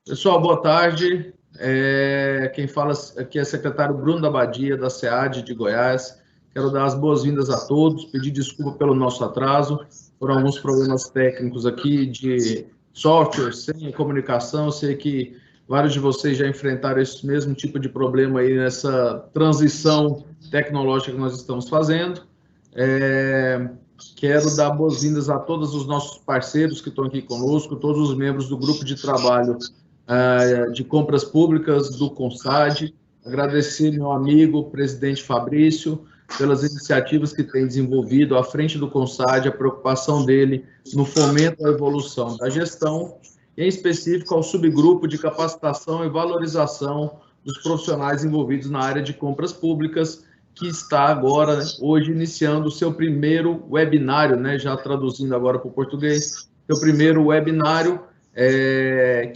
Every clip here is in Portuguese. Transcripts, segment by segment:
Pessoal, boa tarde. Quem fala aqui é o secretário Bruno da Badia, da SEAD de Goiás. Quero dar as boas-vindas a todos, pedir desculpa pelo nosso atraso, por alguns problemas técnicos aqui de software, sem comunicação. Sei que vários de vocês já enfrentaram esse mesmo tipo de problema aí nessa transição tecnológica que nós estamos fazendo. Quero dar boas-vindas a todos os nossos parceiros que estão aqui conosco, todos os membros do grupo de trabalho de compras públicas do CONSAD, agradecer meu amigo, presidente Fabrício, pelas iniciativas que tem desenvolvido à frente do CONSAD, a preocupação dele no fomento à evolução da gestão, em específico ao subgrupo de capacitação e valorização dos profissionais envolvidos na área de compras públicas, que está agora, hoje, iniciando o seu primeiro webinário, né, já traduzindo agora para o português, seu primeiro webinário,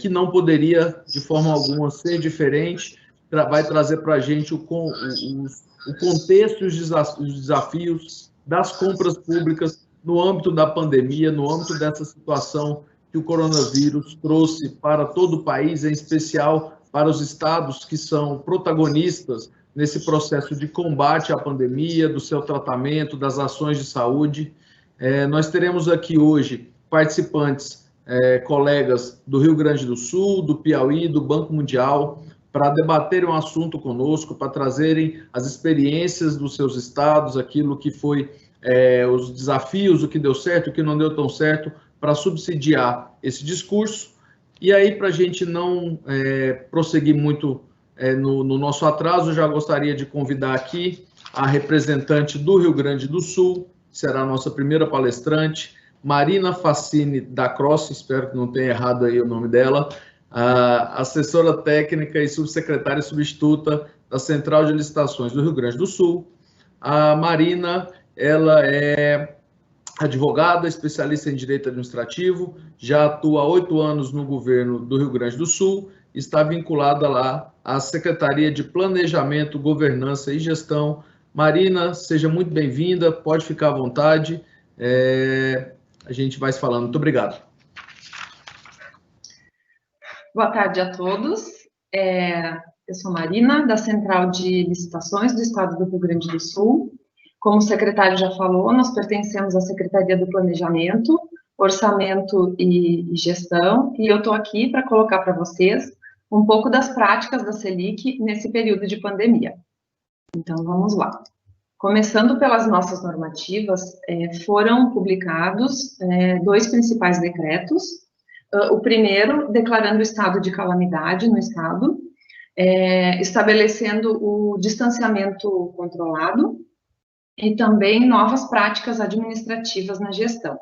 que não poderia, de forma alguma, ser diferente, vai trazer para a gente o contexto e os desafios das compras públicas no âmbito da pandemia, no âmbito dessa situação que o coronavírus trouxe para todo o país, em especial para os estados que são protagonistas nesse processo de combate à pandemia, do seu tratamento, das ações de saúde. Nós teremos aqui hoje participantes, colegas do Rio Grande do Sul, do Piauí, do Banco Mundial, para debaterem um assunto conosco, para trazerem as experiências dos seus estados, aquilo que foi os desafios, o que deu certo, o que não deu tão certo, para subsidiar esse discurso. E aí, para a gente não prosseguir muito no nosso atraso, já gostaria de convidar aqui a representante do Rio Grande do Sul, que será a nossa primeira palestrante, Marina Facini da Cross, espero que não tenha errado aí o nome dela, assessora técnica e subsecretária substituta da Central de Licitações do Rio Grande do Sul. A Marina, ela é advogada, especialista em direito administrativo, já atua há 8 anos no governo do Rio Grande do Sul, está vinculada lá à Secretaria de Planejamento, Governança e Gestão. Marina, seja muito bem-vinda, pode ficar à vontade, a gente vai se falando. Muito obrigado. Boa tarde a todos. Eu sou Marina, da Central de Licitações do Estado do Rio Grande do Sul. Como o secretário já falou, nós pertencemos à Secretaria do Planejamento, Orçamento e Gestão, e eu estou aqui para colocar para vocês um pouco das práticas da Selic nesse período de pandemia. Então, vamos lá. Começando pelas nossas normativas, foram publicados 2 principais decretos. O primeiro, declarando o estado de calamidade no estado, estabelecendo o distanciamento controlado e também novas práticas administrativas na gestão.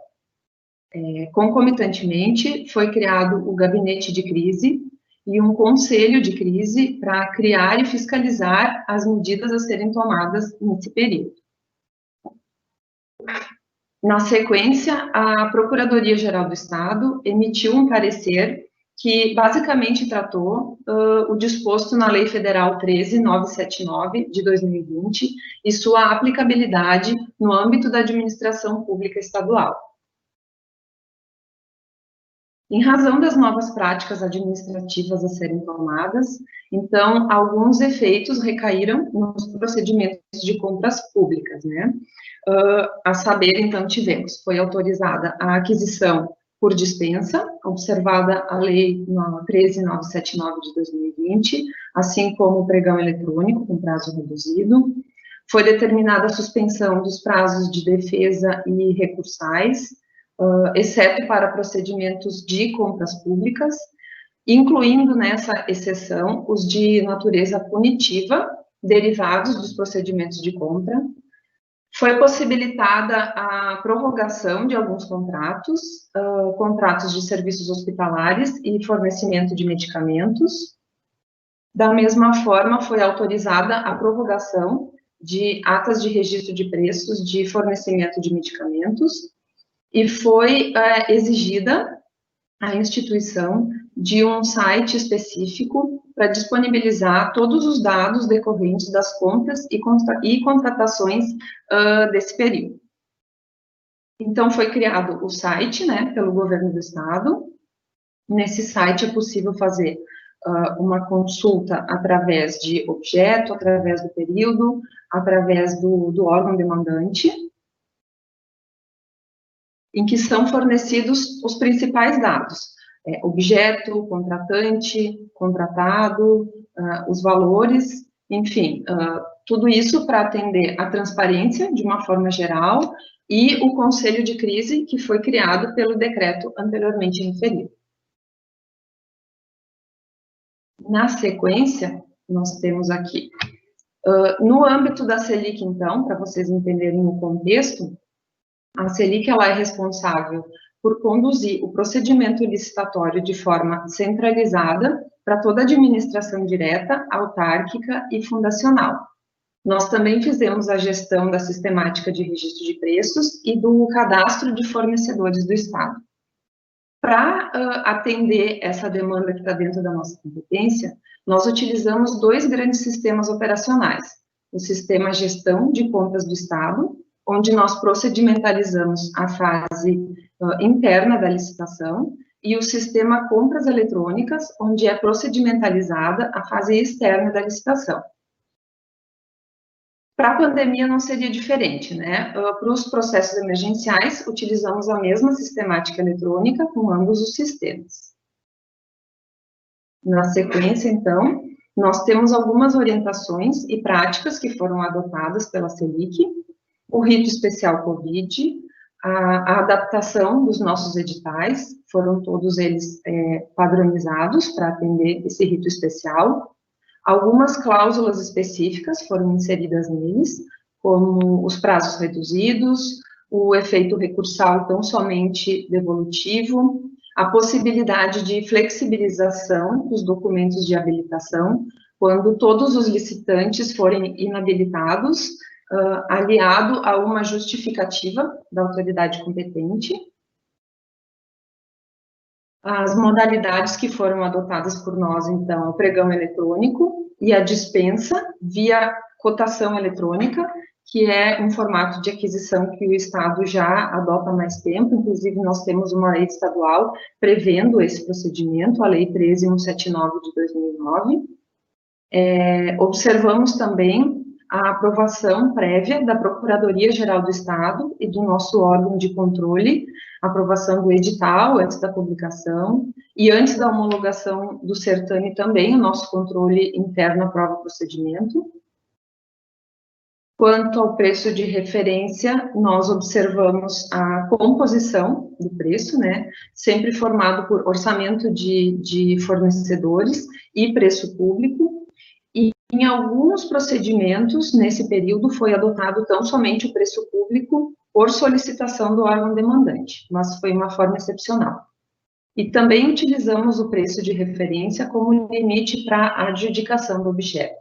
Concomitantemente, foi criado o gabinete de crise e um conselho de crise para criar e fiscalizar as medidas a serem tomadas nesse período. Na sequência, a Procuradoria-Geral do Estado emitiu um parecer que basicamente tratou o disposto na Lei Federal 13.979, de 2020, e sua aplicabilidade no âmbito da administração pública estadual. Em razão das novas práticas administrativas a serem tomadas, então, alguns efeitos recaíram nos procedimentos de compras públicas, né? A saber, então, foi autorizada a aquisição por dispensa, observada a Lei 13.979 de 2020, assim como o pregão eletrônico, com prazo reduzido. Foi determinada a suspensão dos prazos de defesa e recursais, exceto para procedimentos de compras públicas, incluindo nessa exceção os de natureza punitiva, derivados dos procedimentos de compra. Foi possibilitada a prorrogação de alguns contratos, contratos de serviços hospitalares e fornecimento de medicamentos. Da mesma forma, foi autorizada a prorrogação de atas de registro de preços de fornecimento de medicamentos e foi exigida a instituição de um site específico para disponibilizar todos os dados decorrentes das compras e contratações desse período. Então, foi criado o site, né, pelo governo do estado, Nesse site é possível fazer uma consulta através de objeto, através do período, através do órgão demandante, em que são fornecidos os principais dados: objeto, contratante, contratado, os valores, enfim, tudo isso para atender a transparência de uma forma geral e o conselho de crise que foi criado pelo decreto anteriormente referido. Na sequência, nós temos aqui, no âmbito da Selic, então, para vocês entenderem o contexto, a Selic ela é responsável por conduzir o procedimento licitatório de forma centralizada para toda a administração direta, autárquica e fundacional. Nós também fizemos a gestão da sistemática de registro de preços e do cadastro de fornecedores do Estado. Para atender essa demanda que está dentro da nossa competência, nós utilizamos dois grandes sistemas operacionais: o sistema gestão de contas do Estado, onde nós procedimentalizamos a fase interna da licitação, e o sistema compras eletrônicas, onde é procedimentalizada a fase externa da licitação. Para a pandemia não seria diferente, né? Para os processos emergenciais, utilizamos a mesma sistemática eletrônica com ambos os sistemas. Na sequência, então, nós temos algumas orientações e práticas que foram adotadas pela Selic: o rito especial Covid, a adaptação dos nossos editais, foram todos eles padronizados para atender esse rito especial. Algumas cláusulas específicas foram inseridas neles, como os prazos reduzidos, o efeito recursal tão somente devolutivo, a possibilidade de flexibilização dos documentos de habilitação, quando todos os licitantes forem inabilitados, aliado a uma justificativa da autoridade competente. As modalidades que foram adotadas por nós, então, o pregão eletrônico e a dispensa via cotação eletrônica, que é um formato de aquisição que o Estado já adota há mais tempo. Inclusive, nós temos uma lei estadual prevendo esse procedimento, a Lei 13.179 de 2009. Observamos também a aprovação prévia da Procuradoria-Geral do Estado e do nosso órgão de controle, aprovação do edital antes da publicação, e antes da homologação do certame também, o nosso controle interno aprova o procedimento. Quanto ao preço de referência, nós observamos a composição do preço, né, sempre formado por orçamento de fornecedores e preço público. Em alguns procedimentos, nesse período, foi adotado tão somente o preço público por solicitação do órgão demandante, mas foi uma forma excepcional. E também utilizamos o preço de referência como limite para a adjudicação do objeto.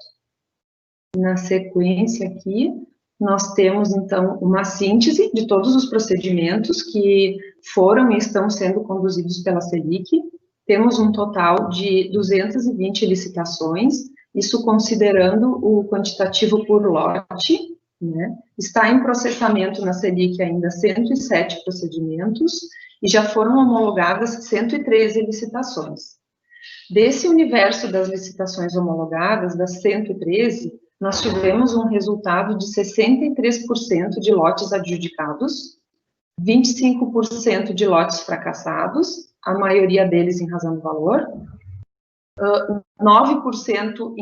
Na sequência aqui, nós temos, então, uma síntese de todos os procedimentos que foram e estão sendo conduzidos pela Selic. Temos um total de 220 licitações, isso considerando o quantitativo por lote, né? Está em processamento na Selic ainda 107 procedimentos, e já foram homologadas 113 licitações. Desse universo das licitações homologadas, das 113, nós tivemos um resultado de 63% de lotes adjudicados, 25% de lotes fracassados, a maioria deles em razão do valor, 9%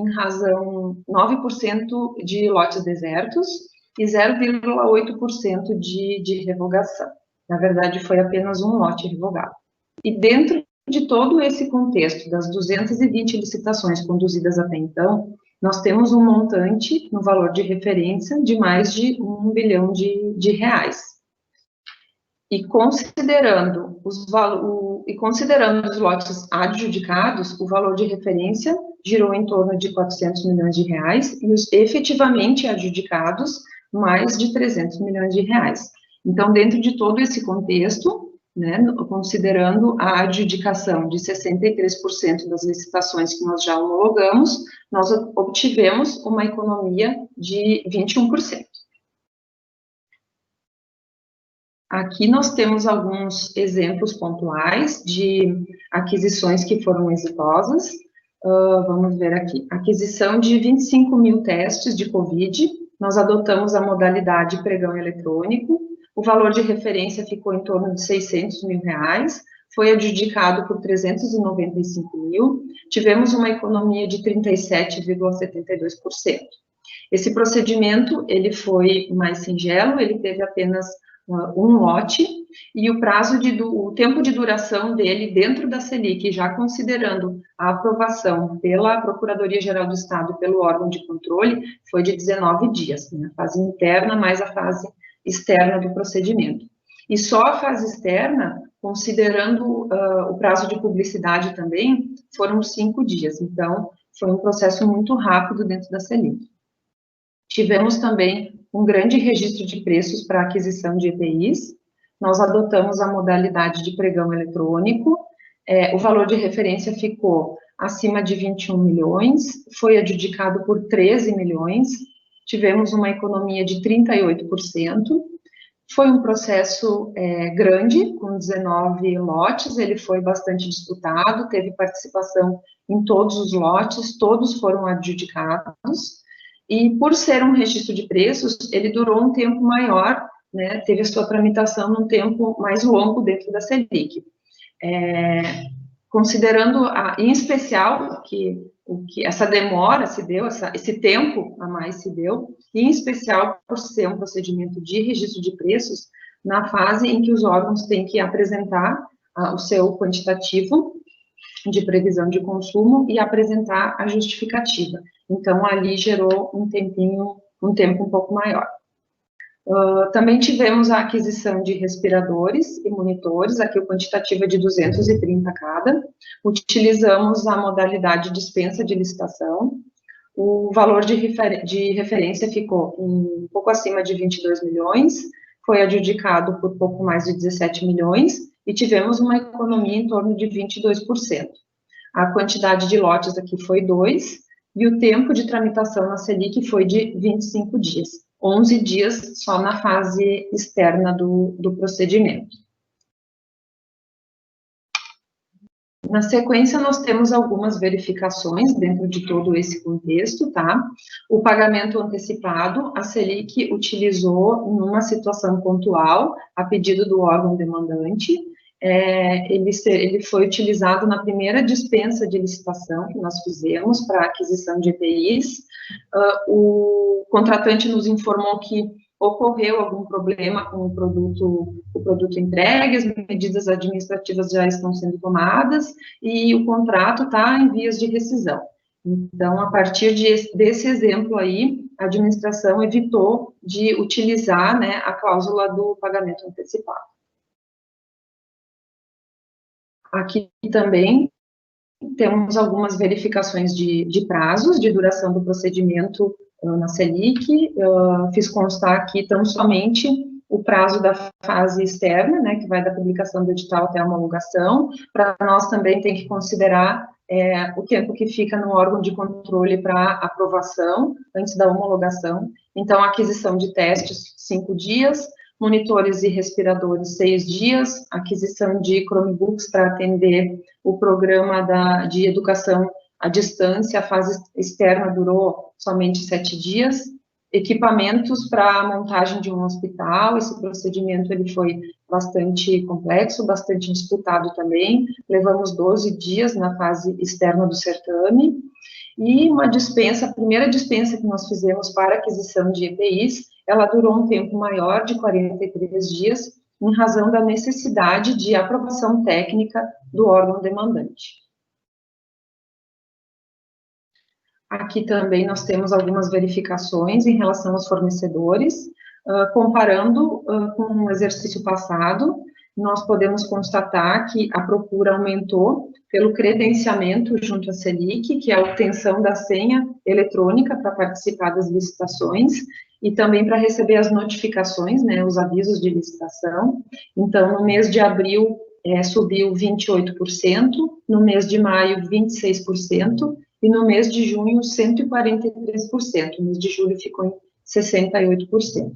de lotes desertos e 0,8% de revogação. Na verdade, foi apenas um lote revogado. E dentro de todo esse contexto, das 220 licitações conduzidas até então, nós temos um montante no valor de referência de mais de R$1 bilhão. E considerando os lotes adjudicados, o valor de referência girou em torno de R$400 milhões e os efetivamente adjudicados, mais de R$300 milhões. Então, dentro de todo esse contexto, né, considerando a adjudicação de 63% das licitações que nós já homologamos, nós obtivemos uma economia de 21%. Aqui nós temos alguns exemplos pontuais de aquisições que foram exitosas. Vamos ver aqui. Aquisição de 25 mil testes de Covid, nós adotamos a modalidade pregão eletrônico, o valor de referência ficou em torno de 600 mil reais, foi adjudicado por 395 mil, tivemos uma economia de 37,72%. Esse procedimento, ele foi mais singelo, ele teve apenas um lote, e o tempo de duração dele dentro da Selic, já considerando a aprovação pela Procuradoria-Geral do Estado, pelo órgão de controle, foi de 19 dias, né, a fase interna mais a fase externa do procedimento. E só a fase externa, considerando o prazo de publicidade também, foram 5 dias, então foi um processo muito rápido dentro da Selic. Tivemos também um grande registro de preços para aquisição de EPIs, nós adotamos a modalidade de pregão eletrônico, o valor de referência ficou acima de 21 milhões, foi adjudicado por 13 milhões, tivemos uma economia de 38%, foi um processo grande, com 19 lotes, ele foi bastante disputado, teve participação em todos os lotes, todos foram adjudicados, e por ser um registro de preços, ele durou um tempo maior, né, teve a sua tramitação num tempo mais longo dentro da Selic. Considerando, em especial, que essa demora se deu, esse tempo a mais se deu, em especial por ser um procedimento de registro de preços, na fase em que os órgãos têm que apresentar o seu quantitativo de previsão de consumo e apresentar a justificativa. Então, ali gerou um tempo um pouco maior. Também tivemos a aquisição de respiradores e monitores, aqui o quantitativo é de 230 cada. Utilizamos a modalidade dispensa de licitação. O valor de referência ficou um pouco acima de 22 milhões, foi adjudicado por pouco mais de 17 milhões e tivemos uma economia em torno de 22%. A quantidade de lotes aqui foi 2 e o tempo de tramitação na Selic foi de 25 dias. 11 dias só na fase externa do procedimento. Na sequência, nós temos algumas verificações dentro de todo esse contexto, tá? O pagamento antecipado, a Selic utilizou numa situação pontual, a pedido do órgão demandante, ele foi utilizado na primeira dispensa de licitação que nós fizemos para aquisição de EPIs. O contratante nos informou que ocorreu algum problema com o produto entregue, as medidas administrativas já estão sendo tomadas e o contrato está em vias de rescisão. Então, a partir desse exemplo aí, a administração evitou de utilizar, né, a cláusula do pagamento antecipado. Aqui também temos algumas verificações de prazos, de duração do procedimento na Selic. Fiz constar aqui tão somente o prazo da fase externa, né, que vai da publicação do edital até a homologação. Para nós também tem que considerar o tempo que fica no órgão de controle para aprovação, antes da homologação. Então, aquisição de testes, 5 dias, monitores e respiradores, 6 dias, aquisição de Chromebooks para atender o programa de educação à distância, a fase externa durou somente 7 dias, equipamentos para a montagem de um hospital, esse procedimento ele foi bastante complexo, bastante disputado também, levamos 12 dias na fase externa do certame, e uma dispensa, a primeira dispensa que nós fizemos para aquisição de EPIs, ela durou um tempo maior, de 43 dias, em razão da necessidade de aprovação técnica do órgão demandante. Aqui também nós temos algumas verificações em relação aos fornecedores, comparando com o exercício passado, nós podemos constatar que a procura aumentou pelo credenciamento junto à Selic, que é a obtenção da senha eletrônica para participar das licitações, e também para receber as notificações, né, os avisos de licitação. Então, no mês de abril, subiu 28%, no mês de maio, 26%, e no mês de junho, 143%, no mês de julho ficou em 68%.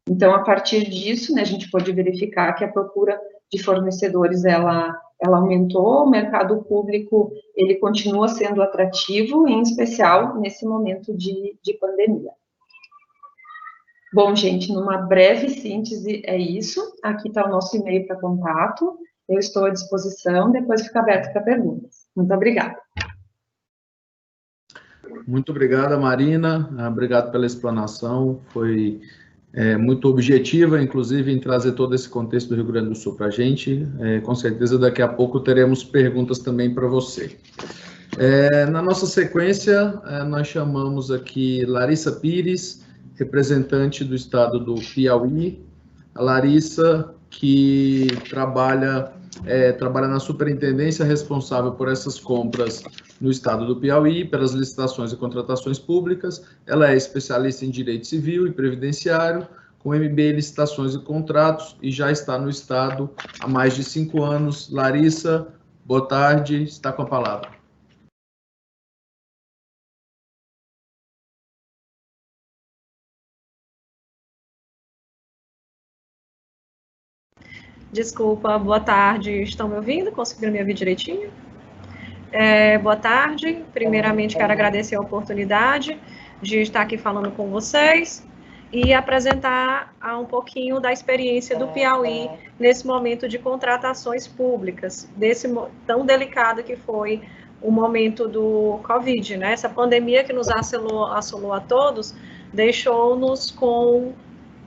Então, a partir disso, né, a gente pode verificar que a procura de fornecedores, ela aumentou, o mercado público, ele continua sendo atrativo, em especial nesse momento de pandemia. Bom, gente, numa breve síntese, é isso. Aqui está o nosso e-mail para contato. Eu estou à disposição, depois fica aberto para perguntas. Muito obrigada. Muito obrigada, Marina. Obrigado pela explanação. Foi muito objetiva, inclusive, em trazer todo esse contexto do Rio Grande do Sul para a gente. Com certeza, daqui a pouco teremos perguntas também para você. Na nossa sequência, nós chamamos aqui Larissa Pires, representante do estado do Piauí. A Larissa, que trabalha na superintendência responsável por essas compras no estado do Piauí, pelas licitações e contratações públicas. Ela é especialista em direito civil e previdenciário, com MBA em licitações e contratos, e já está no estado há mais de 5 anos. Larissa, boa tarde, está com a palavra. Desculpa, boa tarde, estão me ouvindo? Conseguiram me ouvir direitinho? Boa tarde, primeiramente quero agradecer a oportunidade de estar aqui falando com vocês e apresentar um pouquinho da experiência do Piauí nesse momento de contratações públicas, desse tão delicado que foi o momento do Covid, né? Essa pandemia que nos assolou a todos, deixou-nos com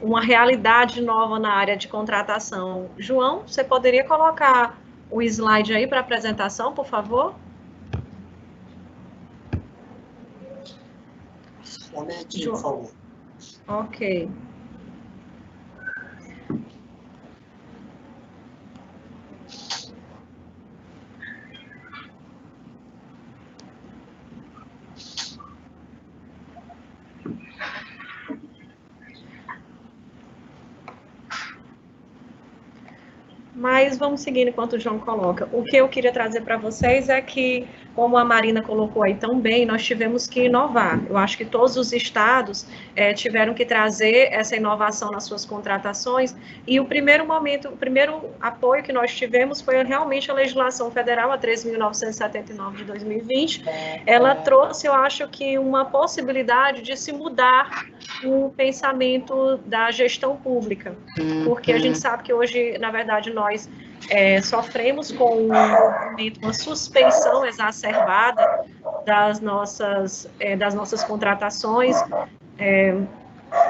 uma realidade nova na área de contratação. João, você poderia colocar o slide aí para apresentação, por favor? Um momentinho, por favor. Ok. Mas vamos seguindo enquanto o João coloca. O que eu queria trazer para vocês é que, como a Marina colocou aí tão bem, nós tivemos que inovar. Eu acho que todos os estados tiveram que trazer essa inovação nas suas contratações, e o primeiro apoio que nós tivemos foi realmente a legislação federal, a 13.979 de 2020. Ela trouxe, eu acho que, uma possibilidade de se mudar o pensamento da gestão pública, porque a gente sabe que hoje, na verdade, nós sofremos com uma suspeição exacerbada das nossas contratações.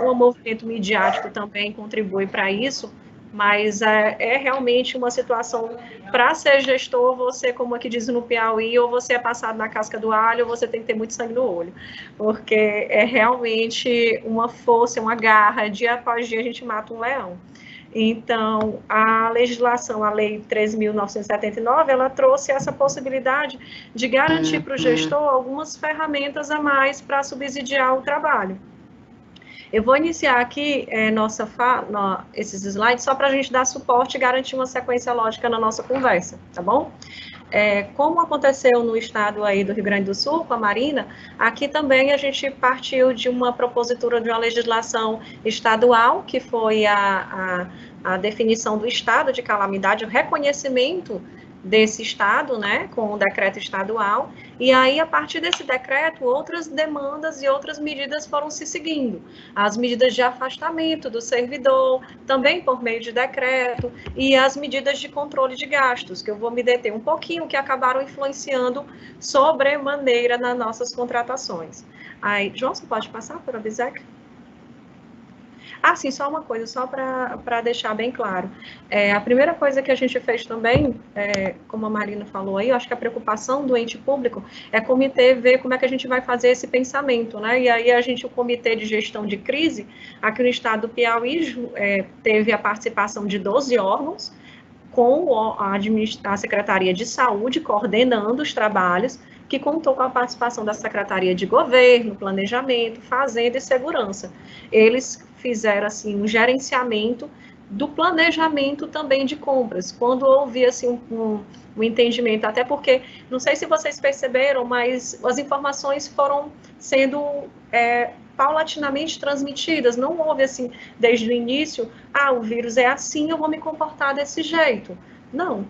O movimento midiático também contribui para isso, mas é realmente uma situação, para ser gestor, você, como aqui diz no Piauí, ou você é passado na casca do alho, ou você tem que ter muito sangue no olho, porque é realmente uma força, uma garra, dia após dia a gente mata um leão. Então, a legislação, a Lei 13.979, ela trouxe essa possibilidade de garantir para o gestor algumas ferramentas a mais para subsidiar o trabalho. Eu vou iniciar aqui esses slides só para a gente dar suporte e garantir uma sequência lógica na nossa conversa, tá bom? Como aconteceu no estado aí do Rio Grande do Sul, com a Marina, aqui também a gente partiu de uma propositura de uma legislação estadual, que foi a definição do estado de calamidade, o reconhecimento desse estado, né, com o decreto estadual, e aí, a partir desse decreto, outras demandas e outras medidas foram se seguindo. As medidas de afastamento do servidor, também por meio de decreto, e as medidas de controle de gastos, que eu vou me deter um pouquinho, que acabaram influenciando sobremaneira nas nossas contratações. Aí, João, você pode passar por Obsec? Sim, só uma coisa, só para deixar bem claro. A primeira coisa que a gente fez também, como a Marina falou aí, eu acho que a preocupação do ente público é o comitê ver como é que a gente vai fazer esse pensamento, né? E aí o Comitê de Gestão de Crise, aqui no estado do Piauí, teve a participação de 12 órgãos, com a Secretaria de Saúde coordenando os trabalhos, que contou com a participação da Secretaria de Governo, Planejamento, Fazenda e Segurança. Eles fizeram, assim, um gerenciamento do planejamento também de compras, quando houve, assim, um entendimento, até porque, não sei se vocês perceberam, mas as informações foram sendo paulatinamente transmitidas, não houve assim, desde o início, o vírus é assim, eu vou me comportar desse jeito. Não,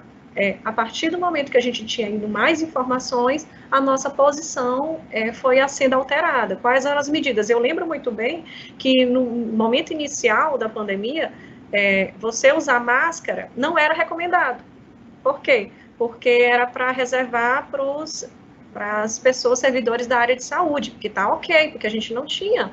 a partir do momento que a gente tinha indo mais informações, a nossa posição foi sendo alterada. Quais eram as medidas? Eu lembro muito bem que no momento inicial da pandemia, você usar máscara não era recomendado. Por quê? Porque era para reservar para as pessoas, servidores da área de saúde, porque tá ok, porque a gente não tinha,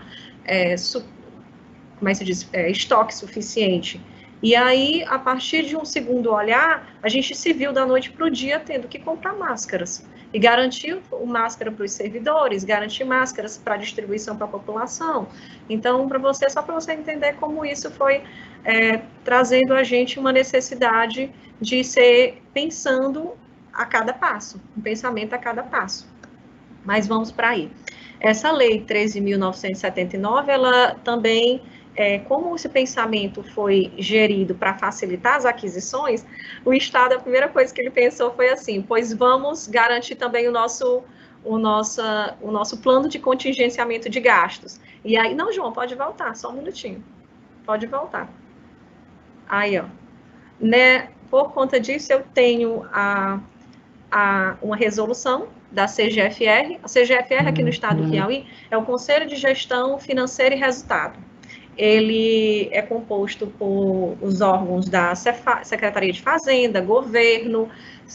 como é que se diz, estoque suficiente. E aí, a partir de um segundo olhar, a gente se viu da noite para o dia tendo que comprar máscaras. E garantir máscara para os servidores, garantir máscaras para distribuição para a população. Então, só para você entender como isso foi trazendo a gente uma necessidade de ser pensando a cada passo, um pensamento a cada passo. Mas vamos para aí. Essa lei 13.979, ela também, como esse pensamento foi gerido para facilitar as aquisições, o Estado, a primeira coisa que ele pensou foi assim, pois vamos garantir também o nosso plano de contingenciamento de gastos. E aí, não, João, pode voltar, só um minutinho. Pode voltar. Aí, ó. Né, por conta disso, eu tenho uma resolução da CGFR. A CGFR aqui no estado do Piauí é o Conselho de Gestão Financeira e Resultado. Ele é composto por os órgãos da Secretaria de Fazenda, Governo,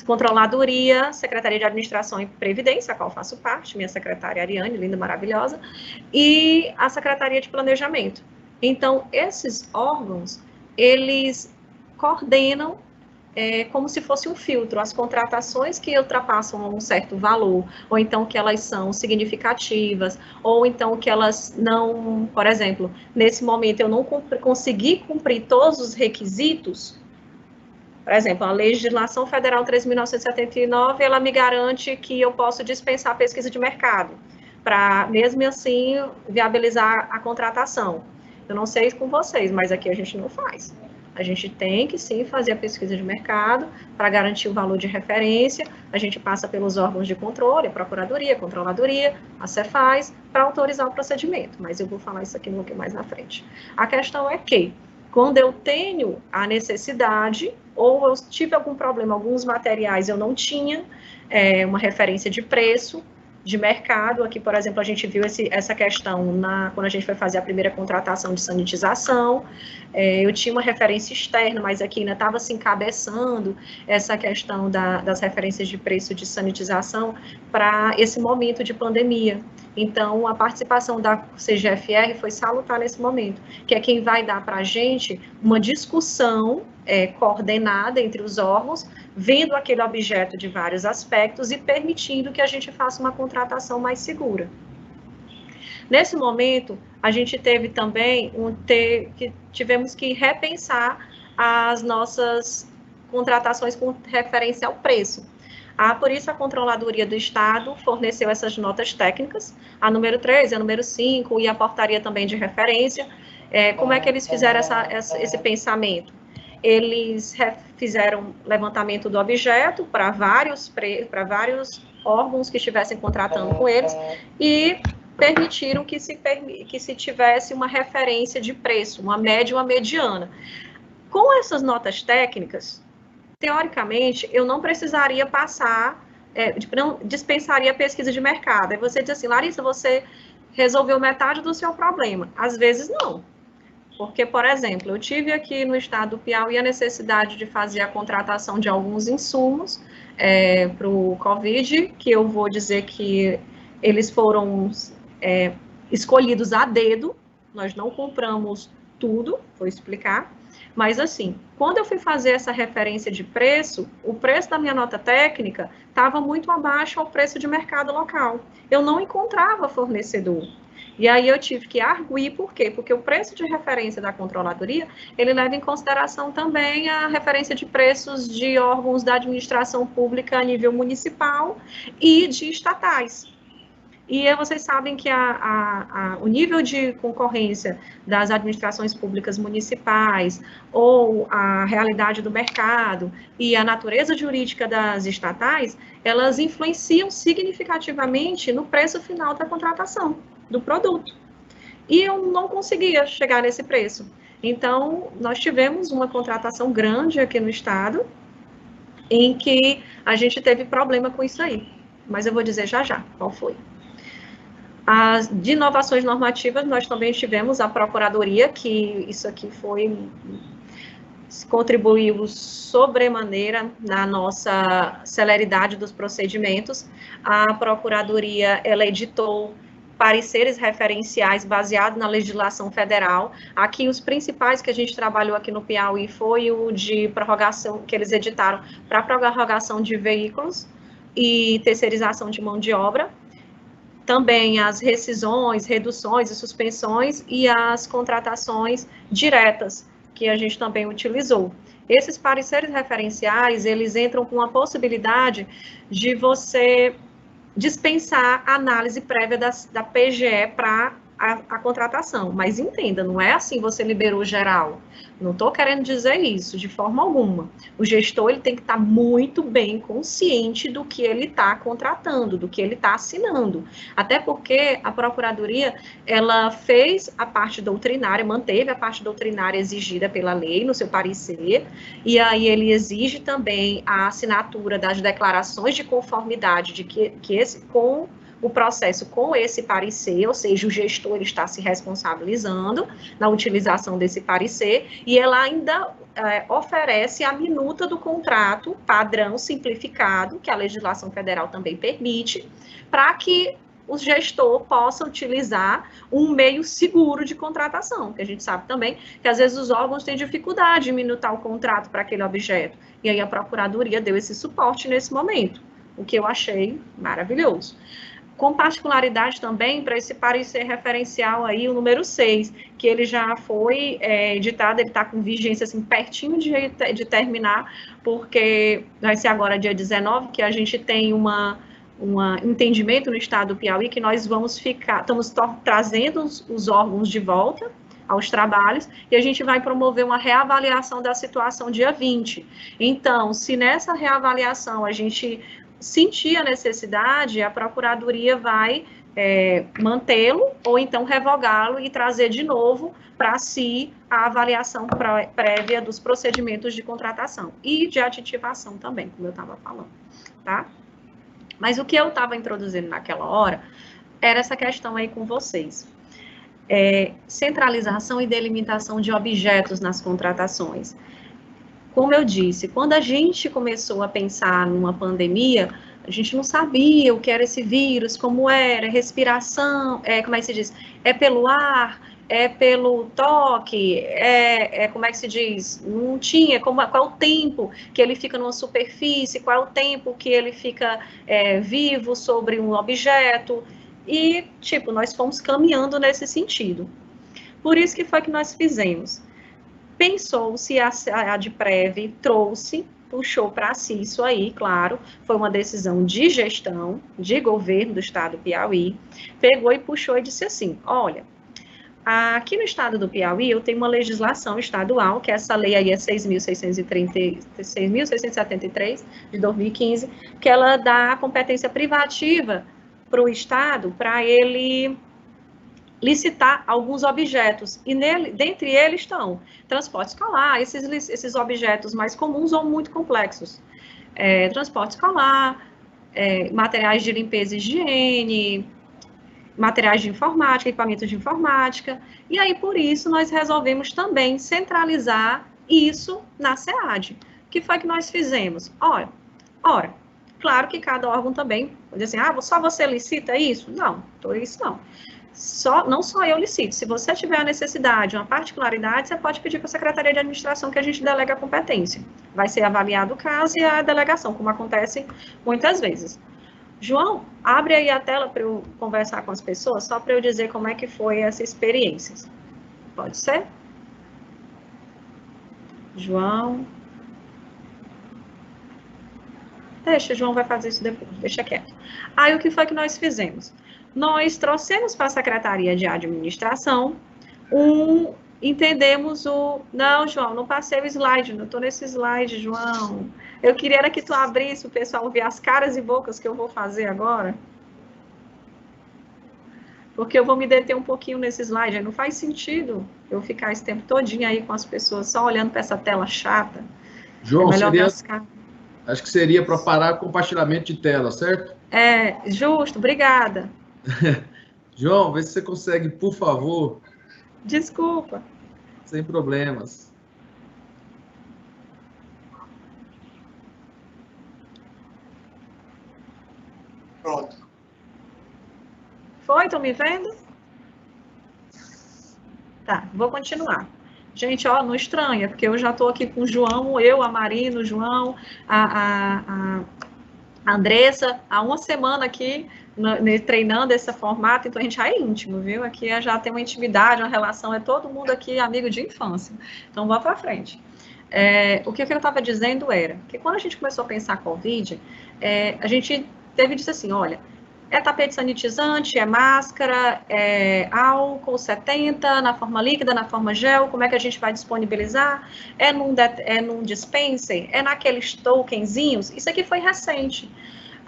Controladoria, Secretaria de Administração e Previdência, a qual faço parte, minha secretária Ariane, linda, maravilhosa, e a Secretaria de Planejamento. Então, esses órgãos, eles coordenam como se fosse um filtro, as contratações que ultrapassam um certo valor, ou então que elas são significativas, ou então que elas não, por exemplo, nesse momento eu não consegui cumprir todos os requisitos. Por exemplo, a Legislação Federal 3.979, ela me garante que eu posso dispensar a pesquisa de mercado, para, mesmo assim, viabilizar a contratação. Eu não sei com vocês, mas aqui a gente não faz. A gente tem que, sim, fazer a pesquisa de mercado para garantir o valor de referência. A gente passa pelos órgãos de controle, a Procuradoria, a Controladoria, a Cefaz, para autorizar o procedimento. Mas eu vou falar isso aqui um pouquinho mais na frente. A questão é que, quando eu tenho a necessidade, ou eu tive algum problema, alguns materiais eu não tinha uma referência de preço, de mercado. Aqui, por exemplo, a gente viu essa questão quando a gente foi fazer a primeira contratação de sanitização. Eu tinha uma referência externa, mas aqui ainda estava se encabeçando essa questão das referências de preço de sanitização para esse momento de pandemia. Então, a participação da CGFR foi salutar nesse momento, que é quem vai dar para a gente uma discussão coordenada entre os órgãos, vendo aquele objeto de vários aspectos e permitindo que a gente faça uma contratação mais segura. Nesse momento, a gente teve também que tivemos que repensar as nossas contratações com referência ao preço. Por isso, a Controladoria do Estado forneceu essas notas técnicas, a número 3, a número 5 e a portaria também de referência. Como é que eles fizeram esse pensamento? Eles fizeram levantamento do objeto para vários órgãos que estivessem contratando com eles e permitiram que se tivesse uma referência de preço, uma média e uma mediana. Com essas notas técnicas, teoricamente, eu não precisaria não dispensaria a pesquisa de mercado. Aí você diz assim, Larissa, você resolveu metade do seu problema. Às vezes, não. Porque, por exemplo, eu tive aqui no estado do Piauí a necessidade de fazer a contratação de alguns insumos para o Covid, que eu vou dizer que eles foram escolhidos a dedo, nós não compramos tudo, vou explicar, mas assim, quando eu fui fazer essa referência de preço, o preço da minha nota técnica estava muito abaixo ao preço de mercado local, eu não encontrava fornecedor. E aí eu tive que arguir, por quê? Porque o preço de referência da Controladoria, ele leva em consideração também a referência de preços de órgãos da administração pública a nível municipal e de estatais. E vocês sabem que o nível de concorrência das administrações públicas municipais ou a realidade do mercado e a natureza jurídica das estatais, elas influenciam significativamente no preço final da contratação do produto. e eu não conseguia chegar nesse preço. Então, nós tivemos uma contratação grande aqui no estado, em que a gente teve problema com isso aí. Mas eu vou dizer já já qual foi. De inovações normativas, nós também tivemos a Procuradoria, que isso aqui contribuiu sobremaneira na nossa celeridade dos procedimentos. A Procuradoria, ela editou pareceres referenciais baseados na legislação federal. Aqui, os principais que a gente trabalhou aqui no Piauí foi o de prorrogação, que eles editaram para prorrogação de veículos e terceirização de mão de obra. Também as rescisões, reduções e suspensões e as contratações diretas, que a gente também utilizou. Esses pareceres referenciais, eles entram com a possibilidade de você dispensar a análise prévia da PGE para a contratação, mas entenda, não é assim você liberou geral, não estou querendo dizer isso de forma alguma. O gestor ele tem que estar muito bem consciente do que ele está contratando, do que ele está assinando, até porque a Procuradoria, ela fez a parte doutrinária, manteve a parte doutrinária exigida pela lei no seu parecer, e aí ele exige também a assinatura das declarações de conformidade de que esse com o processo com esse parecer, ou seja, o gestor ele está se responsabilizando na utilização desse parecer, e ela ainda oferece a minuta do contrato padrão simplificado, que a legislação federal também permite, para que o gestor possa utilizar um meio seguro de contratação, que a gente sabe também que às vezes os órgãos têm dificuldade de minutar o contrato para aquele objeto, e aí a Procuradoria deu esse suporte nesse momento, o que eu achei maravilhoso. Com particularidade também para esse parecer referencial aí, o número 6, que ele já foi editado, ele está com vigência assim, pertinho de terminar, porque vai ser agora dia 19, que a gente tem um entendimento no estado do Piauí, que nós estamos trazendo os órgãos de volta aos trabalhos, e a gente vai promover uma reavaliação da situação dia 20. Então, se nessa reavaliação a gente sentir a necessidade, a Procuradoria vai mantê-lo ou então revogá-lo e trazer de novo para si a avaliação prévia dos procedimentos de contratação e de aditivação também, como eu estava falando, tá? Mas o que eu estava introduzindo naquela hora era essa questão aí com vocês. Centralização e delimitação de objetos nas contratações. Como eu disse, quando a gente começou a pensar numa pandemia, a gente não sabia o que era esse vírus, como era, respiração, como é que se diz? É pelo ar, é pelo toque, como é que se diz? Não tinha, qual é o tempo que ele fica numa superfície, qual é o tempo que ele fica vivo sobre um objeto, e, tipo, nós fomos caminhando nesse sentido. Por isso que foi que nós fizemos. Pensou-se, a Adprev puxou para si isso aí, claro, foi uma decisão de gestão, de governo do estado do Piauí, pegou e puxou e disse assim, olha, aqui no estado do Piauí eu tenho uma legislação estadual, que essa lei aí é 6.673, de 2015, que ela dá a competência privativa para o estado, para ele licitar alguns objetos, e dentre eles estão transporte escolar, esses objetos mais comuns ou muito complexos, transporte escolar, materiais de limpeza e higiene, materiais de informática, equipamentos de informática, e aí por isso nós resolvemos também centralizar isso na SEAD. O que foi que nós fizemos? Ora, claro que cada órgão também, pode dizer assim, só você licita isso? Não, isso não. Não só eu licito, se você tiver a necessidade, uma particularidade, você pode pedir para a Secretaria de Administração que a gente delega a competência. Vai ser avaliado o caso e a delegação, como acontece muitas vezes. João, abre aí a tela para eu conversar com as pessoas, só para eu dizer como é que foi essa experiência. Pode ser? João. João vai fazer isso depois, deixa quieto. Aí, o que foi que nós fizemos? Nós trouxemos para a Secretaria de Administração entendemos Não, João, não passei o slide, não estou nesse slide, João. Eu queria era que tu abrisse, o pessoal ver as caras e bocas que eu vou fazer agora. porque eu vou me deter um pouquinho nesse slide. Não faz sentido eu ficar esse tempo todinho aí com as pessoas só olhando para essa tela chata. João, é melhor acho que seria para parar o compartilhamento de tela, certo? Justo, obrigada. João, vê se você consegue, por favor. Desculpa. Sem problemas. Pronto. Foi? Estão me vendo? Tá, vou continuar. Gente, ó, não estranha, porque eu já estou aqui com o João, eu, a Marina, o João, a Andressa, há uma semana aqui, treinando esse formato, então a gente já é íntimo, viu? Aqui já tem uma intimidade, uma relação, é todo mundo aqui amigo de infância. Então, vá para frente. O que eu estava dizendo era que quando a gente começou a pensar Covid, a gente teve disse assim, olha, é tapete sanitizante, é máscara, é álcool 70, na forma líquida, na forma gel, como é que a gente vai disponibilizar? É num dispenser? É naqueles tokenzinhos? Isso aqui foi recente.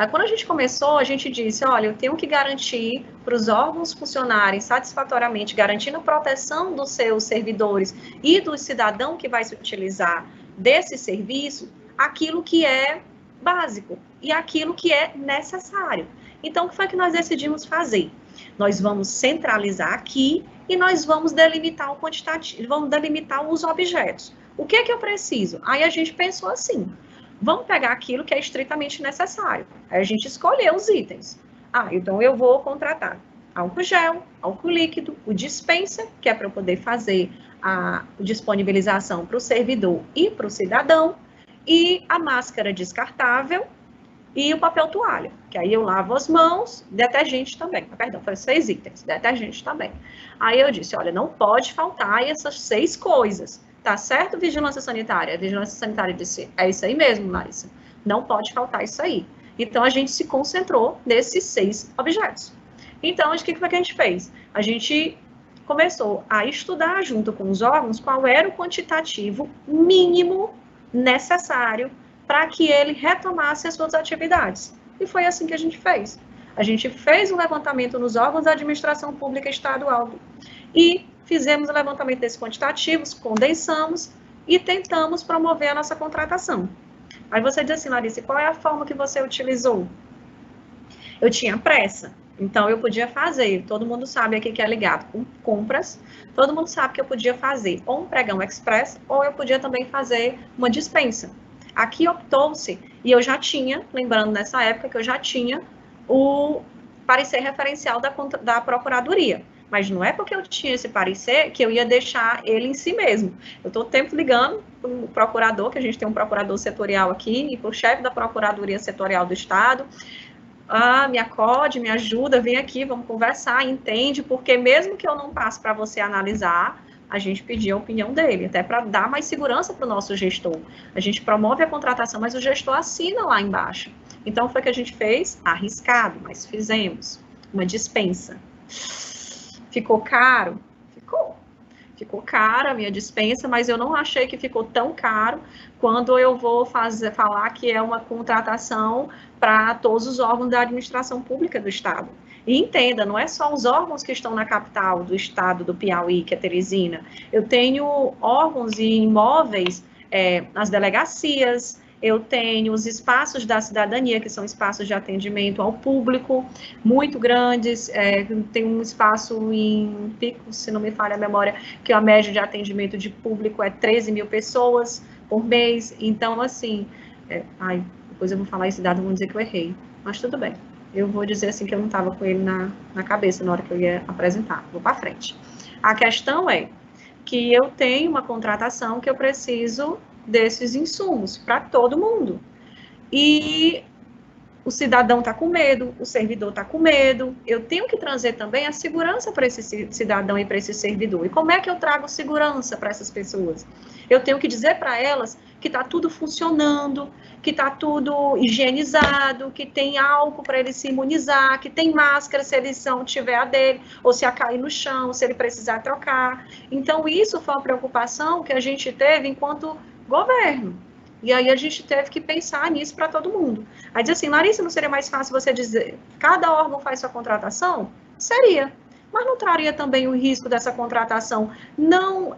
Quando a gente começou, a gente disse, olha, eu tenho que garantir para os órgãos funcionarem satisfatoriamente, garantindo proteção dos seus servidores e do cidadão que vai se utilizar desse serviço, aquilo que é básico e aquilo que é necessário. Então, o que foi que nós decidimos fazer? Nós vamos centralizar aqui e nós vamos delimitar o quantitativo, vamos delimitar os objetos. O que é que eu preciso? Aí a gente pensou assim, vamos pegar aquilo que é estritamente necessário. Aí a gente escolheu os itens. Então eu vou contratar álcool gel, álcool líquido, o dispenser, que é para eu poder fazer a disponibilização para o servidor e para o cidadão, e a máscara descartável, e o papel toalha, que aí eu lavo as mãos, detergente também, perdão, foi 6 itens, detergente também. Aí eu disse, olha, não pode faltar essas 6 coisas, tá certo, vigilância sanitária? A vigilância sanitária disse, é isso aí mesmo, Larissa, não pode faltar isso aí. Então, a gente se concentrou nesses 6 objetos. Então, o que foi que a gente fez? A gente começou a estudar junto com os órgãos qual era o quantitativo mínimo necessário para que ele retomasse as suas atividades. E foi assim que a gente fez. A gente fez um levantamento nos órgãos da administração pública estadual e fizemos o levantamento desses quantitativos, condensamos e tentamos promover a nossa contratação. Aí você diz assim, Larissa, qual é a forma que você utilizou? Eu tinha pressa, então eu podia fazer, todo mundo sabe aqui que é ligado com compras, todo mundo sabe que eu podia fazer ou um pregão express, ou eu podia também fazer uma dispensa. Aqui optou-se, e eu já tinha, lembrando nessa época, que eu já tinha o parecer referencial da Procuradoria. Mas não é porque eu tinha esse parecer que eu ia deixar ele em si mesmo. Eu estou o tempo ligando para o procurador, que a gente tem um procurador setorial aqui, e para o chefe da Procuradoria Setorial do Estado. Me acode, me ajuda, vem aqui, vamos conversar, entende, porque mesmo que eu não passe para você analisar, a gente pedir a opinião dele, até para dar mais segurança para o nosso gestor. A gente promove a contratação, mas o gestor assina lá embaixo. Então, foi o que a gente fez, arriscado, mas fizemos uma dispensa. Ficou caro? Ficou cara a minha dispensa, mas eu não achei que ficou tão caro quando eu vou falar que é uma contratação para todos os órgãos da administração pública do Estado. E entenda, não é só os órgãos que estão na capital do estado do Piauí, que é Teresina. Eu tenho órgãos e imóveis nas delegacias, eu tenho os espaços da cidadania, que são espaços de atendimento ao público, muito grandes, tem um espaço em Pico, se não me falha a memória, que a média de atendimento de público é 13 mil pessoas por mês. Então, assim, depois eu vou falar esse dado, vão dizer que eu errei, mas tudo bem. Eu vou dizer assim que eu não estava com ele na cabeça na hora que eu ia apresentar. Vou para frente. A questão é que eu tenho uma contratação que eu preciso desses insumos para todo mundo. E o cidadão está com medo, o servidor está com medo. Eu tenho que trazer também a segurança para esse cidadão e para esse servidor. E como é que eu trago segurança para essas pessoas? Eu tenho que dizer para elas que está tudo funcionando, que está tudo higienizado, que tem álcool para ele se imunizar, que tem máscara se ele não tiver a dele, ou se a cair no chão, se ele precisar trocar. Então, isso foi uma preocupação que a gente teve enquanto governo. E aí a gente teve que pensar nisso para todo mundo. Aí diz assim, Larissa, não seria mais fácil você dizer, cada órgão faz sua contratação? Seria. mas não traria também o risco dessa contratação não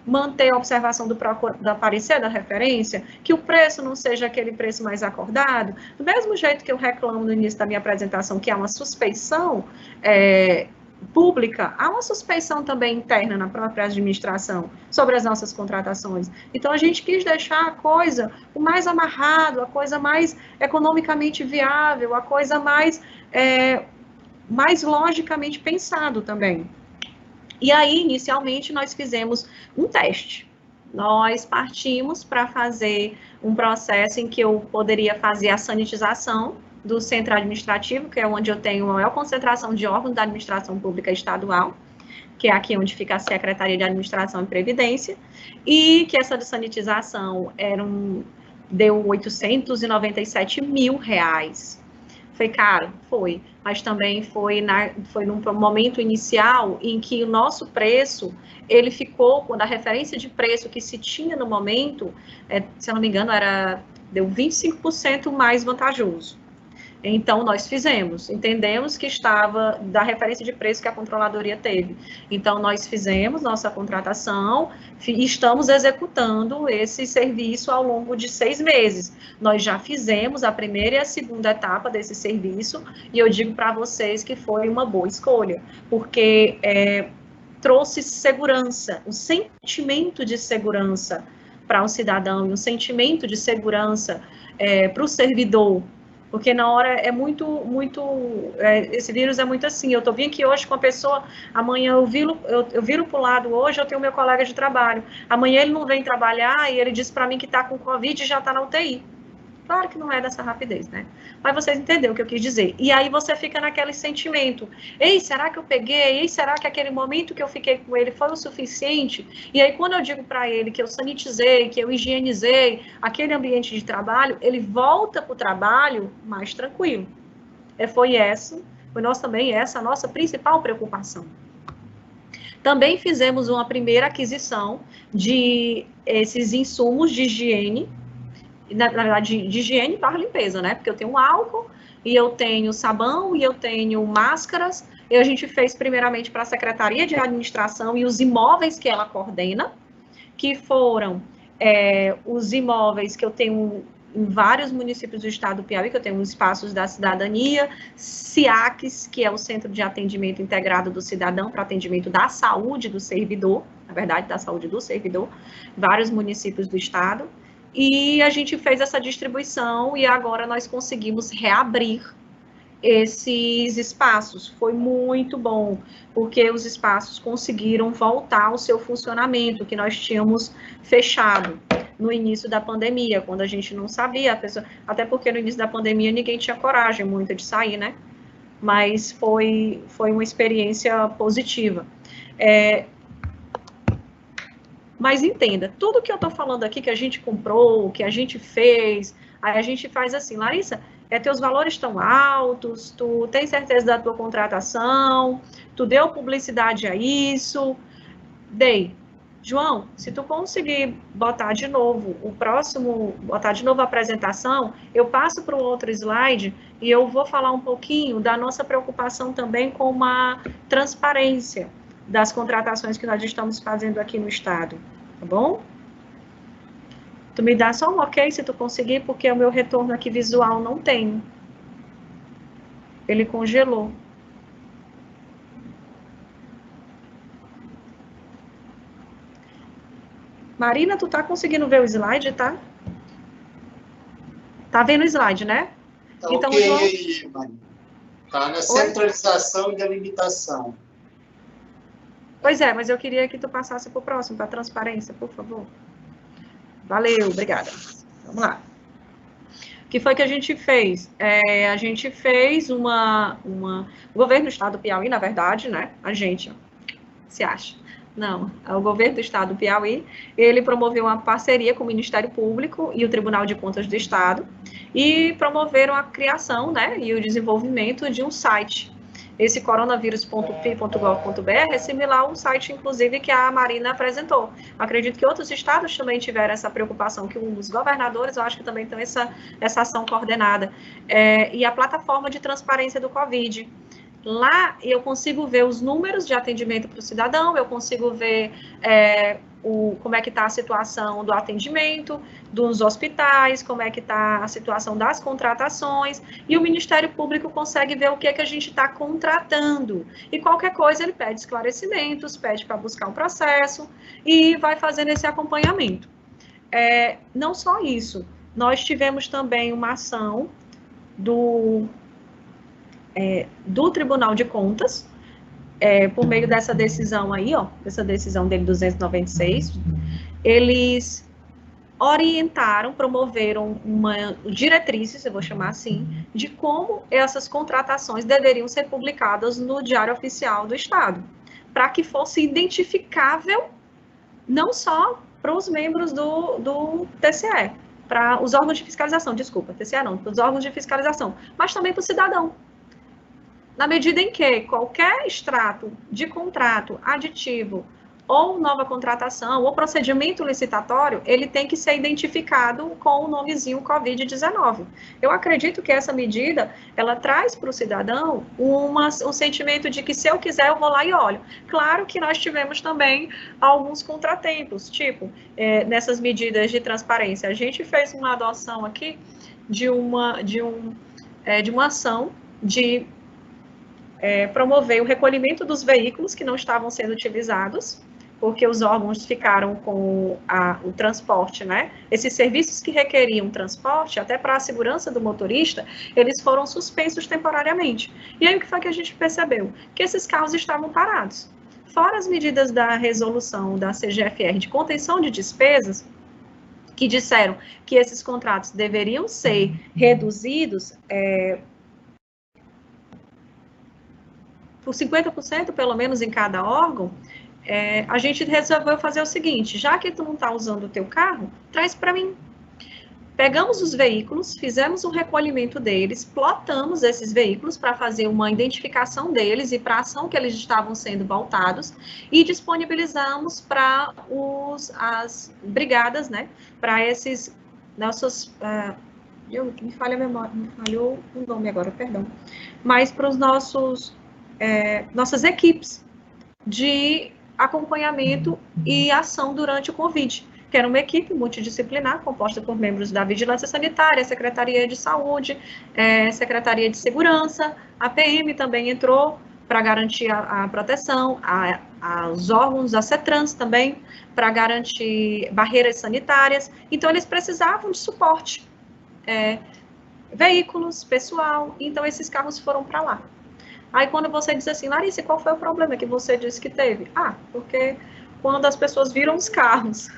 manter a observação da parecer da referência, que o preço não seja aquele preço mais acordado? Do mesmo jeito que eu reclamo no início da minha apresentação que há uma suspeição pública, há uma suspeição também interna na própria administração sobre as nossas contratações. Então, a gente quis deixar a coisa o mais amarrado, a coisa mais economicamente viável, a coisa mais logicamente pensado também. E aí, inicialmente, nós fizemos um teste. Nós partimos para fazer um processo em que eu poderia fazer a sanitização do centro administrativo, que é onde eu tenho a maior concentração de órgãos da administração pública estadual, que é aqui onde fica a Secretaria de Administração e Previdência, e que essa sanitização deu R$897 mil. Foi caro? Foi, mas também foi num momento inicial em que o nosso preço, ele ficou, quando a referência de preço que se tinha no momento, se eu não me engano, deu 25% mais vantajoso. Então, nós entendemos que estava da referência de preço que a controladoria teve. Então, nós fizemos nossa contratação e estamos executando esse serviço ao longo de 6 meses. Nós já fizemos a primeira e a segunda etapa desse serviço e eu digo para vocês que foi uma boa escolha, porque trouxe segurança, um sentimento de segurança para o cidadão e um sentimento de segurança para o servidor. Porque na hora esse vírus é muito assim, eu estou vindo aqui hoje com a pessoa, amanhã eu viro para o lado, hoje eu tenho meu colega de trabalho, amanhã ele não vem trabalhar e ele diz para mim que está com Covid e já está na UTI. Claro que não é dessa rapidez, né? Mas vocês entenderam o que eu quis dizer. E aí você fica naquele sentimento, ei, será que eu peguei? Ei, será que aquele momento que eu fiquei com ele foi o suficiente? E aí quando eu digo para ele que eu sanitizei, que eu higienizei aquele ambiente de trabalho, ele volta para o trabalho mais tranquilo. Foi essa a nossa principal preocupação. Também fizemos uma primeira aquisição de esses insumos de higiene, na verdade, de higiene para limpeza, né? Porque eu tenho álcool, e eu tenho sabão, e eu tenho máscaras, e a gente fez primeiramente para a Secretaria de Administração e os imóveis que ela coordena, que foram os imóveis que eu tenho em vários municípios do estado do Piauí, que eu tenho os espaços da cidadania, CIACs, que é o Centro de Atendimento Integrado do Cidadão, para atendimento da saúde do servidor, na verdade, da saúde do servidor, vários municípios do estado. E a gente fez essa distribuição e agora nós conseguimos reabrir esses espaços. Foi muito bom, porque os espaços conseguiram voltar ao seu funcionamento, que nós tínhamos fechado no início da pandemia, quando a gente não sabia, até porque no início da pandemia ninguém tinha coragem muito de sair, né? Mas foi uma experiência positiva. Mas entenda, tudo que eu estou falando aqui, que a gente comprou, que a gente fez, aí a gente faz assim, Larissa, teus valores estão altos, tu tem certeza da tua contratação, tu deu publicidade a isso, dei. João, se tu conseguir botar de novo a apresentação, eu passo para o outro slide e eu vou falar um pouquinho da nossa preocupação também com uma transparência das contratações que nós estamos fazendo aqui no estado, tá bom? Tu me dá só um ok se tu conseguir, porque o meu retorno aqui visual não tem. Ele congelou. Marina, tu tá conseguindo ver o slide, tá? Tá vendo o slide, né? Tá então, ok, João... Marina. Tá na centralização e delimitação. Pois é, mas eu queria que tu passasse para o próximo, para a transparência, por favor. Valeu, obrigada. Vamos lá. O que foi que a gente fez? A gente fez o governo do estado do Piauí, na verdade, né? A gente, se acha. Não, o governo do estado do Piauí, ele promoveu uma parceria com o Ministério Público e o Tribunal de Contas do Estado e promoveram a criação, né, e o desenvolvimento de um site. Esse coronavírus.pi.gov.br é similar ao site, inclusive, que a Marina apresentou. Acredito que outros estados também tiveram essa preocupação, que os governadores, eu acho que também tem essa ação coordenada. E a plataforma de transparência do Covid, Lá eu consigo ver os números de atendimento para o cidadão, eu consigo ver como é que está a situação do atendimento, dos hospitais, como é que está a situação das contratações, e o Ministério Público consegue ver o que é que a gente está contratando. E qualquer coisa ele pede esclarecimentos, pede para buscar um processo e vai fazendo esse acompanhamento. Não só isso, nós tivemos também uma ação do Tribunal de Contas, por meio dessa decisão aí, essa decisão dele 296, eles orientaram, promoveram diretrizes, eu vou chamar assim, de como essas contratações deveriam ser publicadas no Diário Oficial do Estado, para que fosse identificável não só para os membros do TCE, para os órgãos de fiscalização, desculpa, TCE não, para os órgãos de fiscalização, mas também para o cidadão. Na medida em que qualquer extrato de contrato aditivo ou nova contratação ou procedimento licitatório, ele tem que ser identificado com o nomezinho Covid-19. Eu acredito que essa medida, ela traz para o cidadão um sentimento de que se eu quiser, eu vou lá e olho. Claro que nós tivemos também alguns contratempos, tipo, nessas medidas de transparência. A gente fez uma adoção aqui de uma ação de promover o recolhimento dos veículos que não estavam sendo utilizados, porque os órgãos ficaram com o transporte, né? Esses serviços que requeriam transporte, até para a segurança do motorista, eles foram suspensos temporariamente. E aí o que foi que a gente percebeu? Que esses carros estavam parados. Fora as medidas da resolução da CGFR de contenção de despesas, que disseram que esses contratos deveriam ser reduzidos por 50%, pelo menos, em cada órgão, a gente resolveu fazer o seguinte: já que tu não está usando o teu carro, traz para mim. Pegamos os veículos, fizemos um recolhimento deles, plotamos esses veículos para fazer uma identificação deles e para a ação que eles estavam sendo voltados, e disponibilizamos para as brigadas, né, para esses nossos... me falha a memória, me falhou o nome agora, perdão. Mas para os nossas equipes de acompanhamento e ação durante o Covid, que era uma equipe multidisciplinar, composta por membros da Vigilância Sanitária, Secretaria de Saúde, Secretaria de Segurança, a PM também entrou para garantir a proteção, os órgãos da CETRANS também, para garantir barreiras sanitárias. Então, eles precisavam de suporte, veículos, pessoal, então esses carros foram para lá. Aí quando você diz assim, Larissa, qual foi o problema que você disse que teve? Porque quando as pessoas viram os carros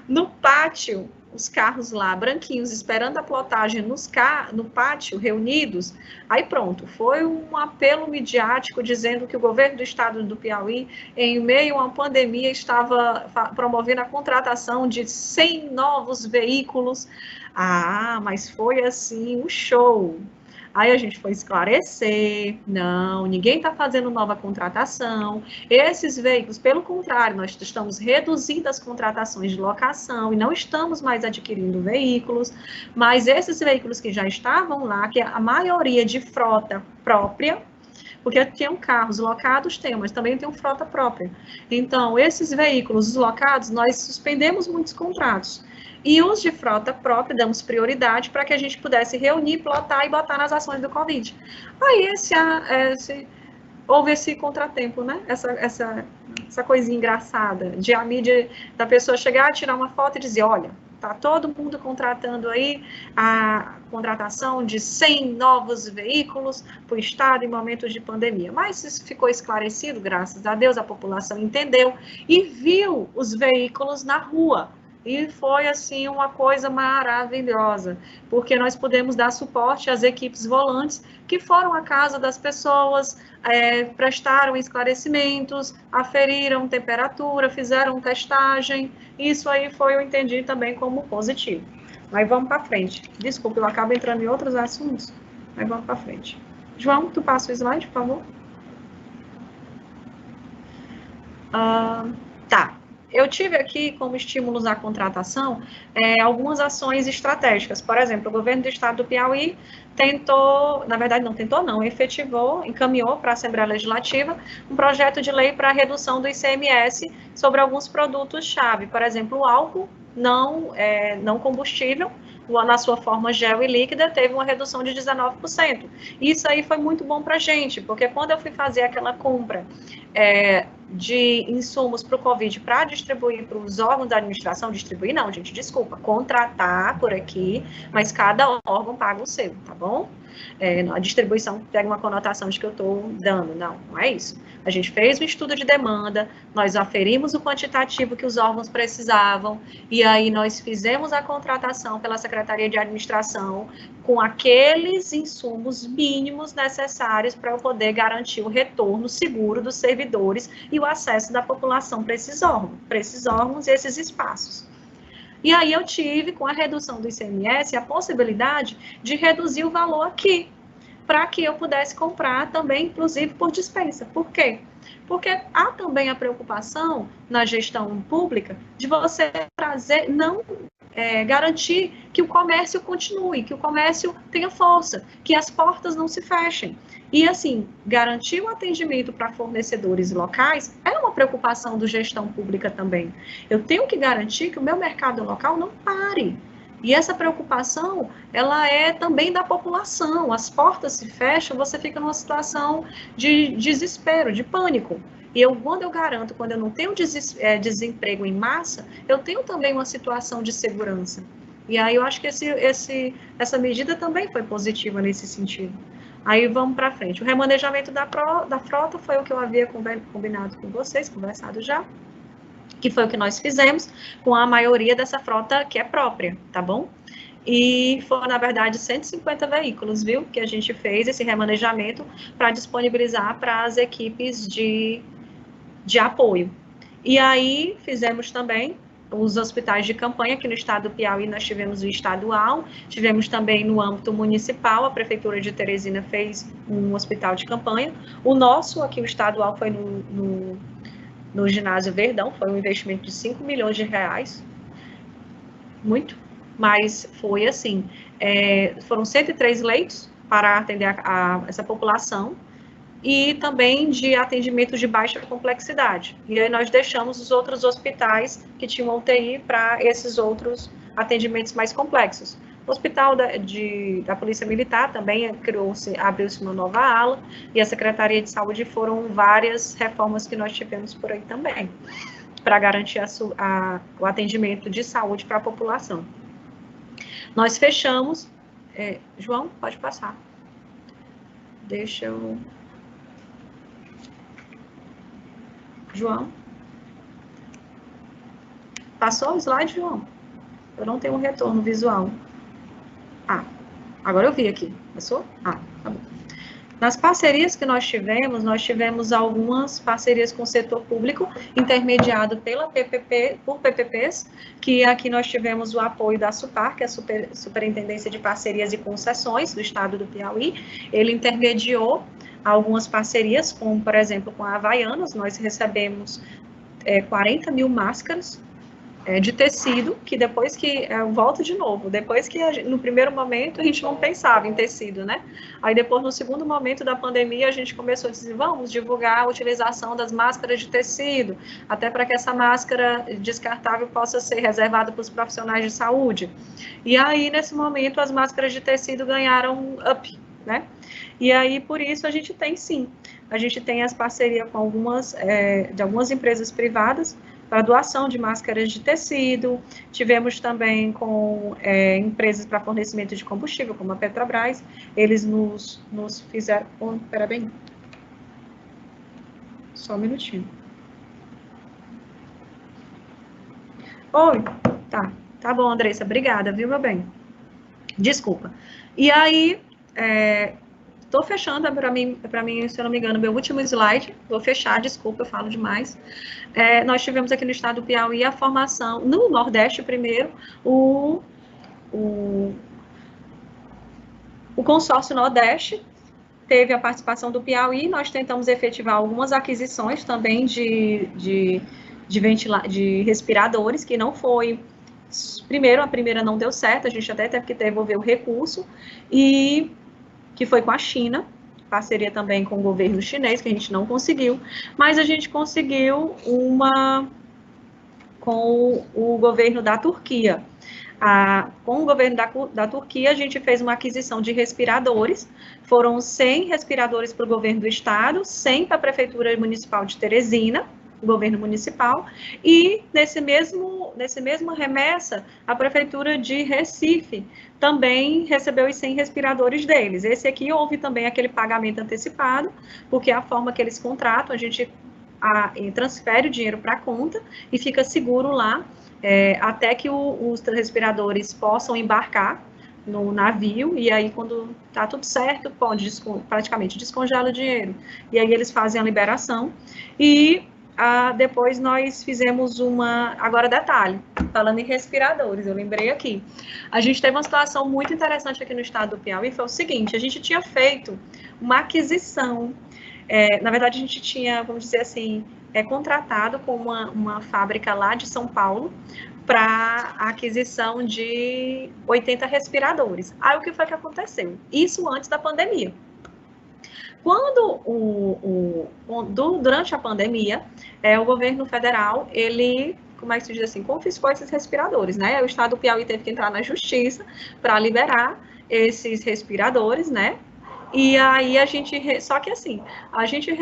no pátio, os carros lá, branquinhos, esperando a plotagem no pátio, reunidos, aí pronto, foi um apelo midiático dizendo que o governo do estado do Piauí, em meio a uma pandemia, estava promovendo a contratação de 100 novos veículos. Mas foi assim, um show. Aí a gente foi esclarecer, não, ninguém está fazendo nova contratação, esses veículos, pelo contrário, nós estamos reduzindo as contratações de locação e não estamos mais adquirindo veículos, mas esses veículos que já estavam lá, que a maioria de frota própria, porque tinham carros locados, mas também tem frota própria. Então, esses veículos locados, nós suspendemos muitos contratos. E os de frota própria, damos prioridade para que a gente pudesse reunir, plotar e botar nas ações do Covid. Aí houve esse contratempo, né? Essa coisinha engraçada, de a mídia da pessoa chegar, tirar uma foto e dizer, olha, está todo mundo contratando aí a contratação de 100 novos veículos para o Estado em momentos de pandemia. Mas isso ficou esclarecido, graças a Deus, a população entendeu e viu os veículos na rua. E foi, assim, uma coisa maravilhosa, porque nós pudemos dar suporte às equipes volantes que foram à casa das pessoas, prestaram esclarecimentos, aferiram temperatura, fizeram testagem. Isso aí eu entendi também como positivo. Mas vamos para frente. Desculpa, eu acabo entrando em outros assuntos, mas vamos para frente. João, tu passa o slide, por favor? Tá. eu tive aqui como estímulos à contratação algumas ações estratégicas. Por exemplo, o governo do estado do Piauí tentou, na verdade não tentou não, efetivou, encaminhou para a Assembleia Legislativa um projeto de lei para a redução do ICMS sobre alguns produtos-chave. Por exemplo, o álcool não combustível, na sua forma gel e líquida, teve uma redução de 19%. Isso aí foi muito bom para a gente, porque quando eu fui fazer aquela compra de insumos para o Covid para distribuir para os órgãos da administração, distribuir não, gente, desculpa, contratar por aqui, mas cada órgão paga o seu, tá bom? A distribuição pega uma conotação de que eu estou dando, não é isso. A gente fez um estudo de demanda, nós aferimos o quantitativo que os órgãos precisavam, e aí nós fizemos a contratação pela Secretaria de Administração com aqueles insumos mínimos necessários para eu poder garantir o retorno seguro dos servidores e o acesso da população para esses órgãos e esses espaços. E aí eu tive, com a redução do ICMS, a possibilidade de reduzir o valor aqui, para que eu pudesse comprar também, inclusive, por dispensa. Por quê? Porque há também a preocupação na gestão pública de você trazer, garantir que o comércio continue, que o comércio tenha força, que as portas não se fechem. E, assim, garantir o atendimento para fornecedores locais é uma preocupação do gestão pública também. Eu tenho que garantir que o meu mercado local não pare. E essa preocupação, ela é também da população. As portas se fecham, você fica numa situação de desespero, de pânico. E quando eu garanto, quando eu não tenho desemprego em massa, eu tenho também uma situação de segurança. E aí eu acho que essa medida também foi positiva nesse sentido. Aí vamos para frente. O remanejamento da frota foi o que eu havia combinado com vocês, conversado já, que foi o que nós fizemos com a maioria dessa frota que é própria, tá bom? E foram, na verdade, 150 veículos, viu, que a gente fez esse remanejamento para disponibilizar para as equipes de apoio. E aí fizemos também os hospitais de campanha, aqui no estado do Piauí nós tivemos o estadual, tivemos também no âmbito municipal, a Prefeitura de Teresina fez um hospital de campanha, o nosso aqui, o estadual, foi no ginásio Verdão, foi um investimento de 5 milhões de reais, muito, mas foi assim, foram 103 leitos para atender essa população, e também de atendimento de baixa complexidade. E aí nós deixamos os outros hospitais que tinham UTI para esses outros atendimentos mais complexos. O Hospital da Polícia Militar também abriu-se uma nova ala, e a Secretaria de Saúde foram várias reformas que nós tivemos por aí também, para garantir o atendimento de saúde para a população. Nós fechamos... João, pode passar. Deixa eu... João? Passou o slide, João? Eu não tenho um retorno visual. Agora eu vi aqui. Passou? Tá bom. Nas parcerias que nós tivemos algumas parcerias com o setor público, intermediado por PPPs, que aqui nós tivemos o apoio da SUPAR, que é a Superintendência de Parcerias e Concessões do Estado do Piauí. Ele intermediou algumas parcerias, como, por exemplo, com a Havaianas, nós recebemos 40 mil máscaras de tecido, que depois que, eu volto de novo, depois que no primeiro momento a gente não pensava em tecido, né? Aí depois, no segundo momento da pandemia, a gente começou a dizer, vamos divulgar a utilização das máscaras de tecido, até para que essa máscara descartável possa ser reservada para os profissionais de saúde. E aí, nesse momento, as máscaras de tecido ganharam um up, né? E aí, por isso, a gente tem as parcerias com algumas empresas privadas, para doação de máscaras de tecido, tivemos também com empresas para fornecimento de combustível, como a Petrobras, eles nos fizeram... Espera bem, só um minutinho. Oi, tá bom, Andressa, obrigada, viu, meu bem? Desculpa. E aí, estou fechando, para mim, se eu não me engano, meu último slide, vou fechar, desculpa, eu falo demais. Nós tivemos aqui no estado do Piauí a formação, no Nordeste primeiro, o consórcio Nordeste, teve a participação do Piauí, nós tentamos efetivar algumas aquisições também de de respiradores, que não foi... Primeiro, a primeira não deu certo, a gente até teve que devolver o recurso, e que foi com a China, parceria também com o governo chinês, que a gente não conseguiu, mas a gente conseguiu uma com o governo da Turquia. Com o governo da Turquia, a gente fez uma aquisição de respiradores, foram 100 respiradores para o governo do estado, 100 para a Prefeitura Municipal de Teresina, governo municipal, e nesse mesmo remessa, a Prefeitura de Recife também recebeu os 100 respiradores deles. Esse aqui houve também aquele pagamento antecipado, porque a forma que eles contratam, a gente transfere o dinheiro para a conta e fica seguro lá, até que os respiradores possam embarcar no navio, e aí quando está tudo certo, pode praticamente descongela o dinheiro, e aí eles fazem a liberação, e depois nós fizemos agora detalhe, falando em respiradores, eu lembrei aqui, a gente teve uma situação muito interessante aqui no estado do Piauí, foi o seguinte, a gente tinha feito uma aquisição, na verdade a gente tinha, vamos dizer assim, contratado com uma fábrica lá de São Paulo, para a aquisição de 80 respiradores. Aí o que foi que aconteceu? Isso antes da pandemia. Quando durante a pandemia, o governo federal, ele, como é que se diz assim, confiscou esses respiradores, né? O estado do Piauí teve que entrar na justiça para liberar esses respiradores, né? E aí só que assim, a gente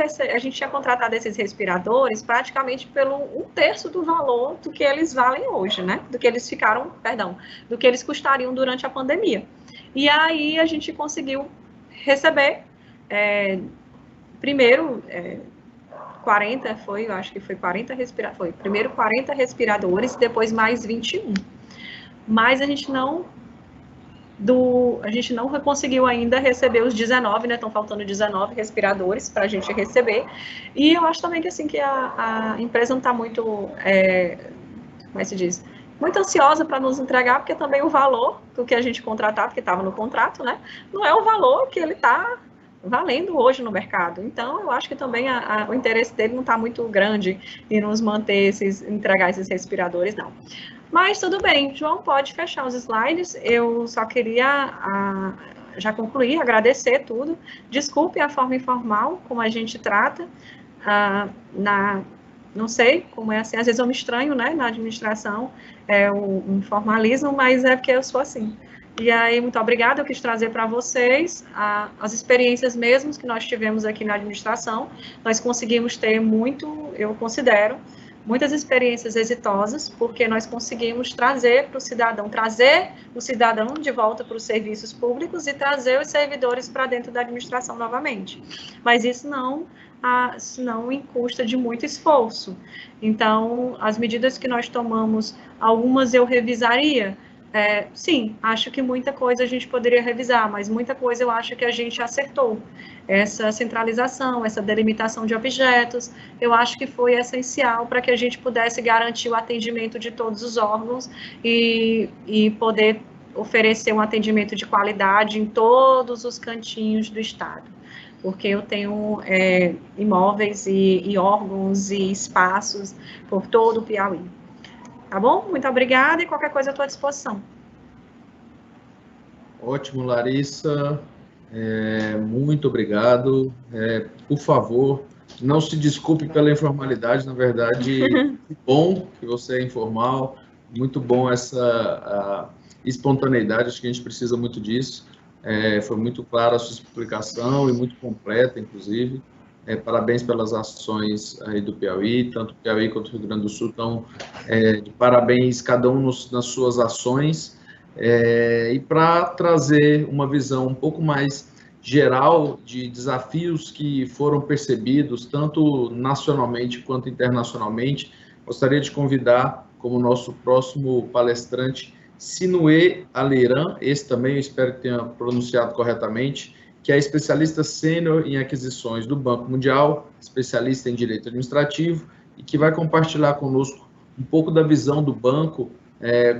tinha contratado esses respiradores praticamente pelo 1/3 do valor do que eles valem hoje, né? Do que eles custariam durante a pandemia. E aí a gente conseguiu receber, primeiro, 40, eu acho que foi 40 respiradores, primeiro 40 respiradores, depois mais 21. Mas a gente não conseguiu ainda receber os 19, né? Estão faltando 19 respiradores para a gente receber. E eu acho também que assim que a empresa não está muito, como é que se diz? Muito ansiosa para nos entregar, porque também o valor do que a gente contratava, que estava no contrato, né? Não é o valor que ele está valendo hoje no mercado. Então, eu acho que também o interesse dele não está muito grande em nos manter entregar esses respiradores, não. Mas tudo bem, João, pode fechar os slides. Eu só queria já concluir, agradecer tudo. Desculpe a forma informal como a gente trata. Não sei como é assim, às vezes eu me estranho, né, na administração, o informalismo, mas é porque eu sou assim. E aí, muito obrigada, eu quis trazer para vocês as experiências mesmas que nós tivemos aqui na administração. Nós conseguimos ter eu considero, muitas experiências exitosas, porque nós conseguimos trazer o cidadão de volta para os serviços públicos e trazer os servidores para dentro da administração novamente. Mas isso não em custa de muito esforço. Então, as medidas que nós tomamos, algumas eu revisaria. Sim, acho que muita coisa a gente poderia revisar, mas muita coisa eu acho que a gente acertou. Essa centralização, essa delimitação de objetos, eu acho que foi essencial para que a gente pudesse garantir o atendimento de todos os órgãos e poder oferecer um atendimento de qualidade em todos os cantinhos do estado. Porque eu tenho imóveis e órgãos e espaços por todo o Piauí. Tá bom? Muito obrigada e qualquer coisa eu estou à disposição. Ótimo, Larissa. Muito obrigado. Por favor, não se desculpe pela informalidade, na verdade, bom que você é informal, muito bom essa espontaneidade, acho que a gente precisa muito disso. Foi muito clara a sua explicação e muito completa, inclusive. Parabéns pelas ações aí do Piauí, tanto o Piauí quanto o Rio Grande do Sul estão de parabéns cada um nas suas ações, e para trazer uma visão um pouco mais geral de desafios que foram percebidos tanto nacionalmente quanto internacionalmente, gostaria de convidar como nosso próximo palestrante Sinuê Aleiran, esse também eu espero que tenha pronunciado corretamente, que é especialista sênior em aquisições do Banco Mundial, especialista em direito administrativo, e que vai compartilhar conosco um pouco da visão do banco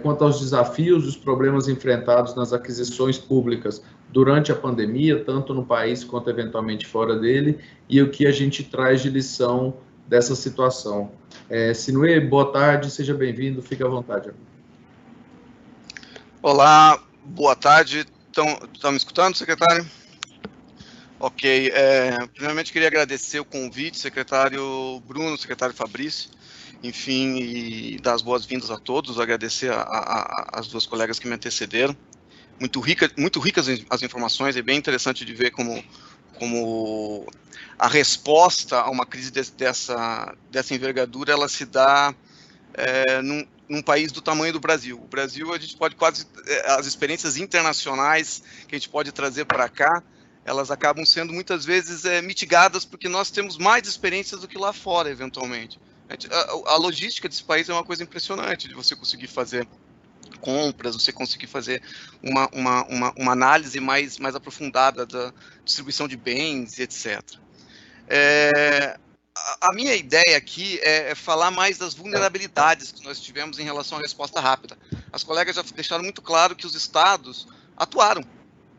quanto aos desafios e os problemas enfrentados nas aquisições públicas durante a pandemia, tanto no país quanto eventualmente fora dele, e o que a gente traz de lição dessa situação. Sinuê, boa tarde, seja bem-vindo, fique à vontade. Olá, boa tarde. Estão me escutando, secretário? Ok. Primeiramente, queria agradecer o convite, secretário Bruno, secretário Fabrício, enfim, e dar as boas-vindas a todos, agradecer as duas colegas que me antecederam. Muito ricas as informações, é bem interessante de ver como a resposta a uma crise dessa envergadura, ela se dá num país do tamanho do Brasil. O Brasil, a gente pode as experiências internacionais que a gente pode trazer para cá, elas acabam sendo muitas vezes mitigadas porque nós temos mais experiências do que lá fora, eventualmente. A logística desse país é uma coisa impressionante, de você conseguir fazer compras, você conseguir fazer uma análise mais aprofundada da distribuição de bens, etc. A minha ideia aqui é falar mais das vulnerabilidades que nós tivemos em relação à resposta rápida. As colegas já deixaram muito claro que os estados atuaram.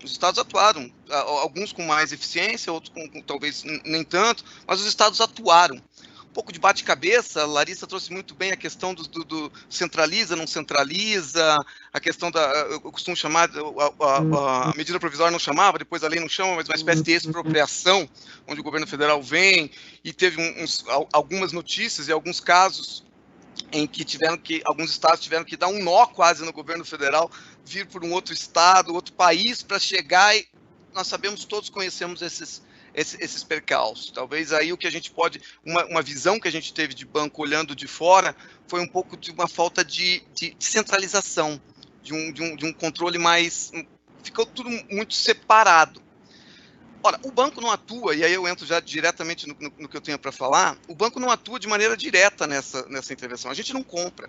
Os estados atuaram, alguns com mais eficiência, outros com talvez nem tanto, mas os estados atuaram. Um pouco de bate-cabeça, a Larissa trouxe muito bem a questão do centraliza, não centraliza, a questão eu costumo chamar, a medida provisória não chamava, depois a lei não chama, mas uma espécie de expropriação, onde o governo federal vem e teve algumas notícias e alguns casos em que alguns estados tiveram que dar um nó quase no governo federal, vir por um outro estado, outro país para chegar, e nós sabemos, todos conhecemos esses percalços. Talvez aí o que a gente pode, uma visão que a gente teve de banco olhando de fora, foi um pouco de uma falta de centralização, de um controle mais, ficou tudo muito separado. Ora, o banco não atua, e aí eu entro já diretamente no que eu tenho para falar, o banco não atua de maneira direta nessa intervenção, a gente não compra.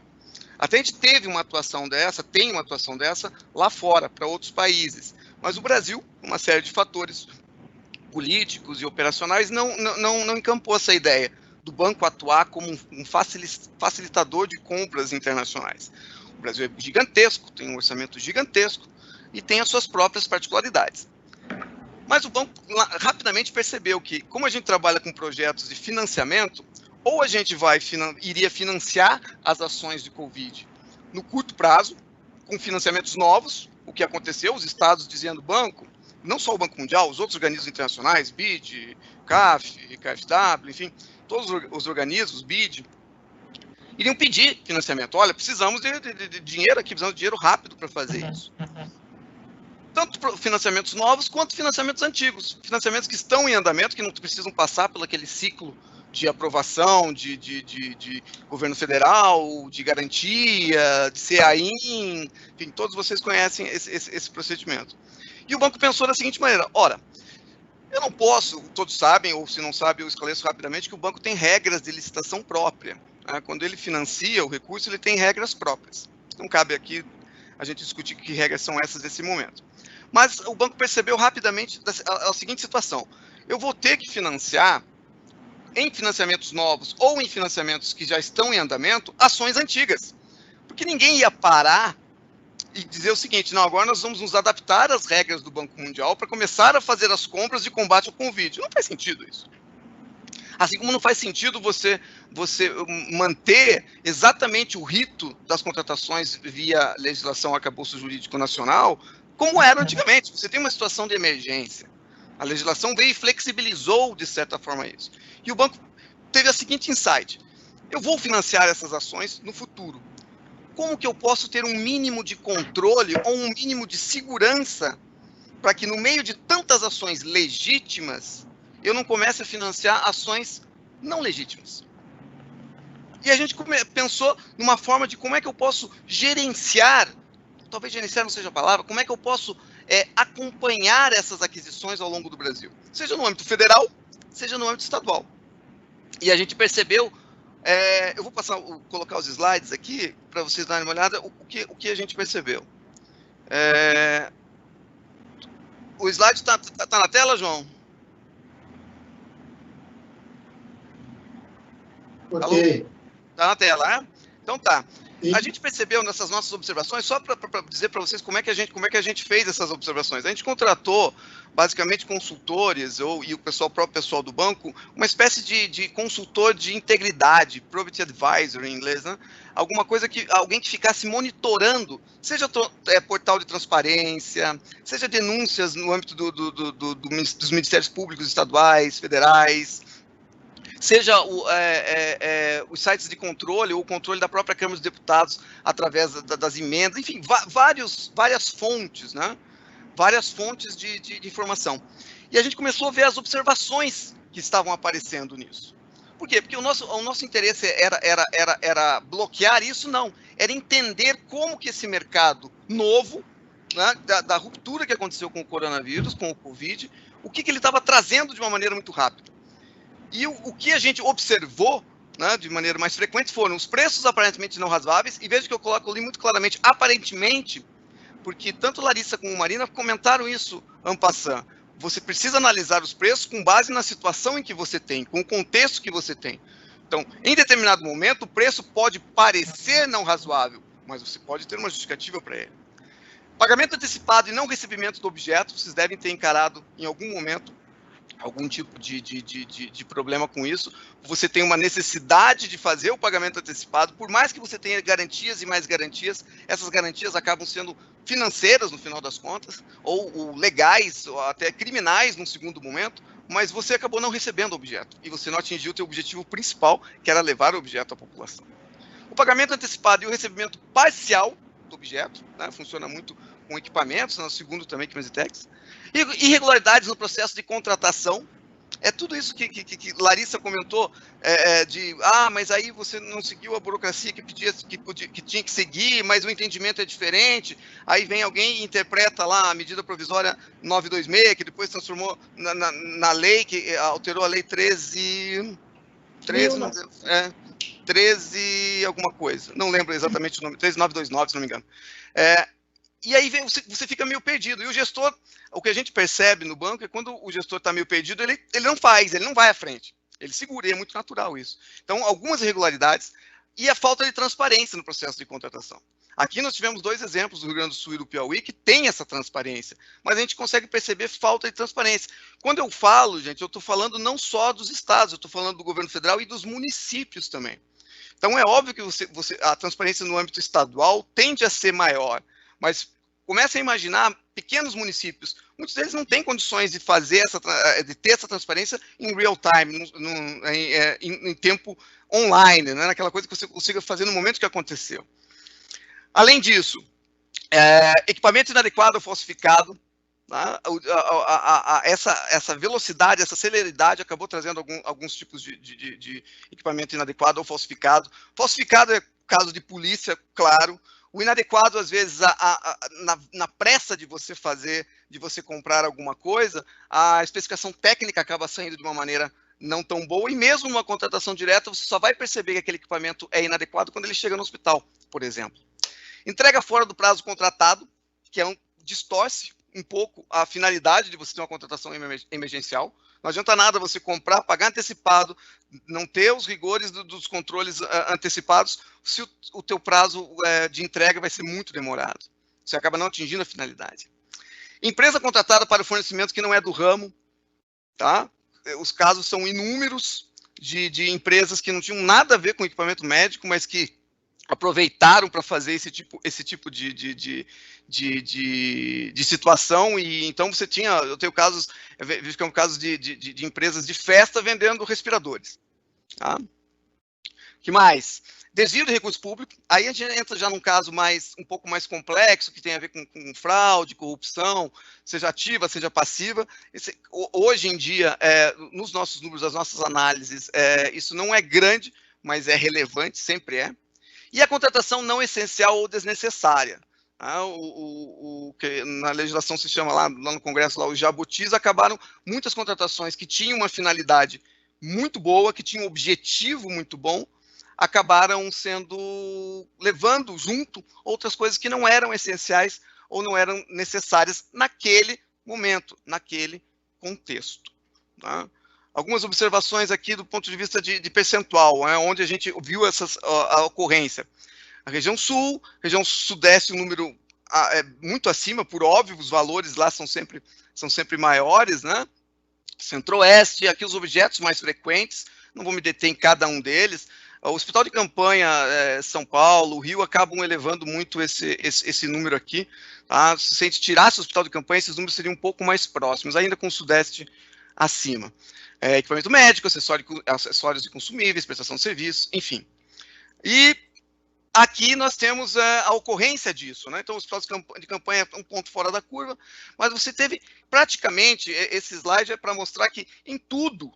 Até a gente tem uma atuação dessa lá fora, para outros países, mas o Brasil, uma série de fatores políticos e operacionais, não encampou essa ideia do banco atuar como um facilitador de compras internacionais. O Brasil é gigantesco, tem um orçamento gigantesco e tem as suas próprias particularidades. Mas o banco rapidamente percebeu que, como a gente trabalha com projetos de financiamento, ou a gente iria financiar as ações de Covid no curto prazo, com financiamentos novos, o que aconteceu, os estados dizendo banco, não só o Banco Mundial, os outros organismos internacionais, BID, CAF, KfW, enfim, todos os organismos, BID, iriam pedir financiamento. Olha, precisamos de dinheiro aqui, precisamos de dinheiro rápido para fazer isso. Tanto financiamentos novos quanto financiamentos antigos, financiamentos que estão em andamento, que não precisam passar por aquele ciclo de aprovação de governo federal, de garantia, de CAIN, enfim, todos vocês conhecem esse procedimento. E o banco pensou da seguinte maneira: ora, eu não posso, todos sabem, ou se não sabem, eu esclareço rapidamente, que o banco tem regras de licitação própria. Né? Quando ele financia o recurso, ele tem regras próprias. Não cabe aqui a gente discutir que regras são essas nesse momento. Mas o banco percebeu rapidamente a seguinte situação: eu vou ter que financiar, em financiamentos novos ou em financiamentos que já estão em andamento, ações antigas. Porque ninguém ia parar e dizer o seguinte: não, agora nós vamos nos adaptar às regras do Banco Mundial para começar a fazer as compras de combate ao Covid. Não faz sentido isso. Assim como não faz sentido você manter exatamente o rito das contratações via legislação arcabouço jurídico nacional, como era antigamente. Você tem uma situação de emergência. A legislação veio e flexibilizou, de certa forma, isso. E o banco teve a seguinte insight: eu vou financiar essas ações no futuro. Como que eu posso ter um mínimo de controle ou um mínimo de segurança para que, no meio de tantas ações legítimas, eu não comece a financiar ações não legítimas? E a gente pensou numa forma de como é que eu posso gerenciar, talvez gerenciar não seja a palavra, como é que eu posso acompanhar essas aquisições ao longo do Brasil, seja no âmbito federal, seja no âmbito estadual. E a gente percebeu, eu vou colocar os slides aqui para vocês darem uma olhada, o que a gente percebeu. O slide está na tela, João? Ok. Está na tela, né? Então tá. A gente percebeu nessas nossas observações, só para dizer para vocês como é que a gente fez essas observações. A gente contratou, basicamente, consultores, e o próprio pessoal do banco, uma espécie de consultor de integridade, probity advisor em inglês, né? Alguém que ficasse monitorando, seja portal de transparência, seja denúncias no âmbito dos ministérios públicos estaduais, federais, seja os sites de controle ou o controle da própria Câmara dos Deputados através das emendas, enfim, várias fontes, né? Várias fontes de informação. E a gente começou a ver as observações que estavam aparecendo nisso. Por quê? Porque o nosso interesse era bloquear isso? Não. Era entender como que esse mercado novo, né, da ruptura que aconteceu com o coronavírus, com o Covid, o que ele estava trazendo de uma maneira muito rápida. E o que a gente observou, né, de maneira mais frequente, foram os preços aparentemente não razoáveis, e veja que eu coloco ali muito claramente, aparentemente, porque tanto Larissa como Marina comentaram isso en passant. Você precisa analisar os preços com base na situação em que você tem, com o contexto que você tem. Então, em determinado momento, o preço pode parecer não razoável, mas você pode ter uma justificativa para ele. Pagamento antecipado e não recebimento do objeto, vocês devem ter encarado em algum momento algum tipo de problema com isso. Você tem uma necessidade de fazer o pagamento antecipado, por mais que você tenha garantias e mais garantias, essas garantias acabam sendo financeiras no final das contas, ou legais, ou até criminais num segundo momento, mas você acabou não recebendo o objeto, e você não atingiu o seu objetivo principal, que era levar o objeto à população. O pagamento antecipado e o recebimento parcial do objeto, né, funciona muito com equipamentos, no segundo também, que Mesitex. Irregularidades no processo de contratação, é tudo isso que Larissa comentou, mas aí você não seguiu a burocracia que tinha que seguir, mas o entendimento é diferente, aí vem alguém e interpreta lá a medida provisória 926, que depois transformou na lei, que alterou a lei 13 alguma coisa, não lembro exatamente o nome, 13929, se não me engano. E aí você fica meio perdido. E o gestor, o que a gente percebe no banco é quando o gestor está meio perdido, ele não vai à frente. Ele segura, e é muito natural isso. Então, algumas irregularidades e a falta de transparência no processo de contratação. Aqui nós tivemos 2 exemplos do Rio Grande do Sul e do Piauí que tem essa transparência, mas a gente consegue perceber falta de transparência. Quando eu falo, gente, eu estou falando não só dos estados, eu estou falando do governo federal e dos municípios também. Então, é óbvio que a transparência no âmbito estadual tende a ser maior, mas comece a imaginar pequenos municípios, muitos deles não têm condições de ter essa transparência em real time, em tempo online, né? Naquela coisa que você consiga fazer no momento que aconteceu. Além disso, equipamento inadequado ou falsificado, tá? Essa velocidade, essa celeridade acabou trazendo alguns tipos de equipamento inadequado ou falsificado. Falsificado é caso de polícia, claro. O inadequado, às vezes, na pressa de você comprar alguma coisa, a especificação técnica acaba saindo de uma maneira não tão boa, e mesmo numa contratação direta, você só vai perceber que aquele equipamento é inadequado quando ele chega no hospital, por exemplo. Entrega fora do prazo contratado, que distorce um pouco a finalidade de você ter uma contratação emergencial. Não adianta nada você comprar, pagar antecipado, não ter os rigores dos controles antecipados, se o teu prazo de entrega vai ser muito demorado. Você acaba não atingindo a finalidade. Empresa contratada para o fornecimento que não é do ramo, tá? Os casos são inúmeros de empresas que não tinham nada a ver com equipamento médico, mas que aproveitaram para fazer esse tipo de situação. E então eu tenho casos de empresas de festa vendendo respiradores. Tá? Que mais? Desvio de recurso público. Aí a gente entra já num caso um pouco mais complexo, que tem a ver com fraude, corrupção, seja ativa, seja passiva. Hoje em dia, nos nossos números, das nossas análises, isso não é grande, mas é relevante, sempre é. E a contratação não essencial ou desnecessária. O que na legislação se chama lá no Congresso, lá, os jabutis, acabaram muitas contratações que tinham uma finalidade muito boa, que tinham um objetivo muito bom, acabaram levando junto outras coisas que não eram essenciais ou não eram necessárias naquele momento, naquele contexto. Tá? Algumas observações aqui do ponto de vista de percentual, onde a gente viu a ocorrência. A região sul, região sudeste, um número muito acima, por óbvio, os valores lá são sempre maiores, né? Centro-oeste, aqui os objetos mais frequentes, não vou me deter em cada um deles. O hospital de campanha, São Paulo, Rio, acabam elevando muito esse número aqui. Tá? Se a gente tirasse o hospital de campanha, esses números seriam um pouco mais próximos, ainda com o sudeste acima. Equipamento médico, acessórios e consumíveis, prestação de serviços, enfim. E aqui nós temos a ocorrência disso, né? Então, o hospital de campanha é um ponto fora da curva, mas você teve praticamente, esse slide é para mostrar que em tudo,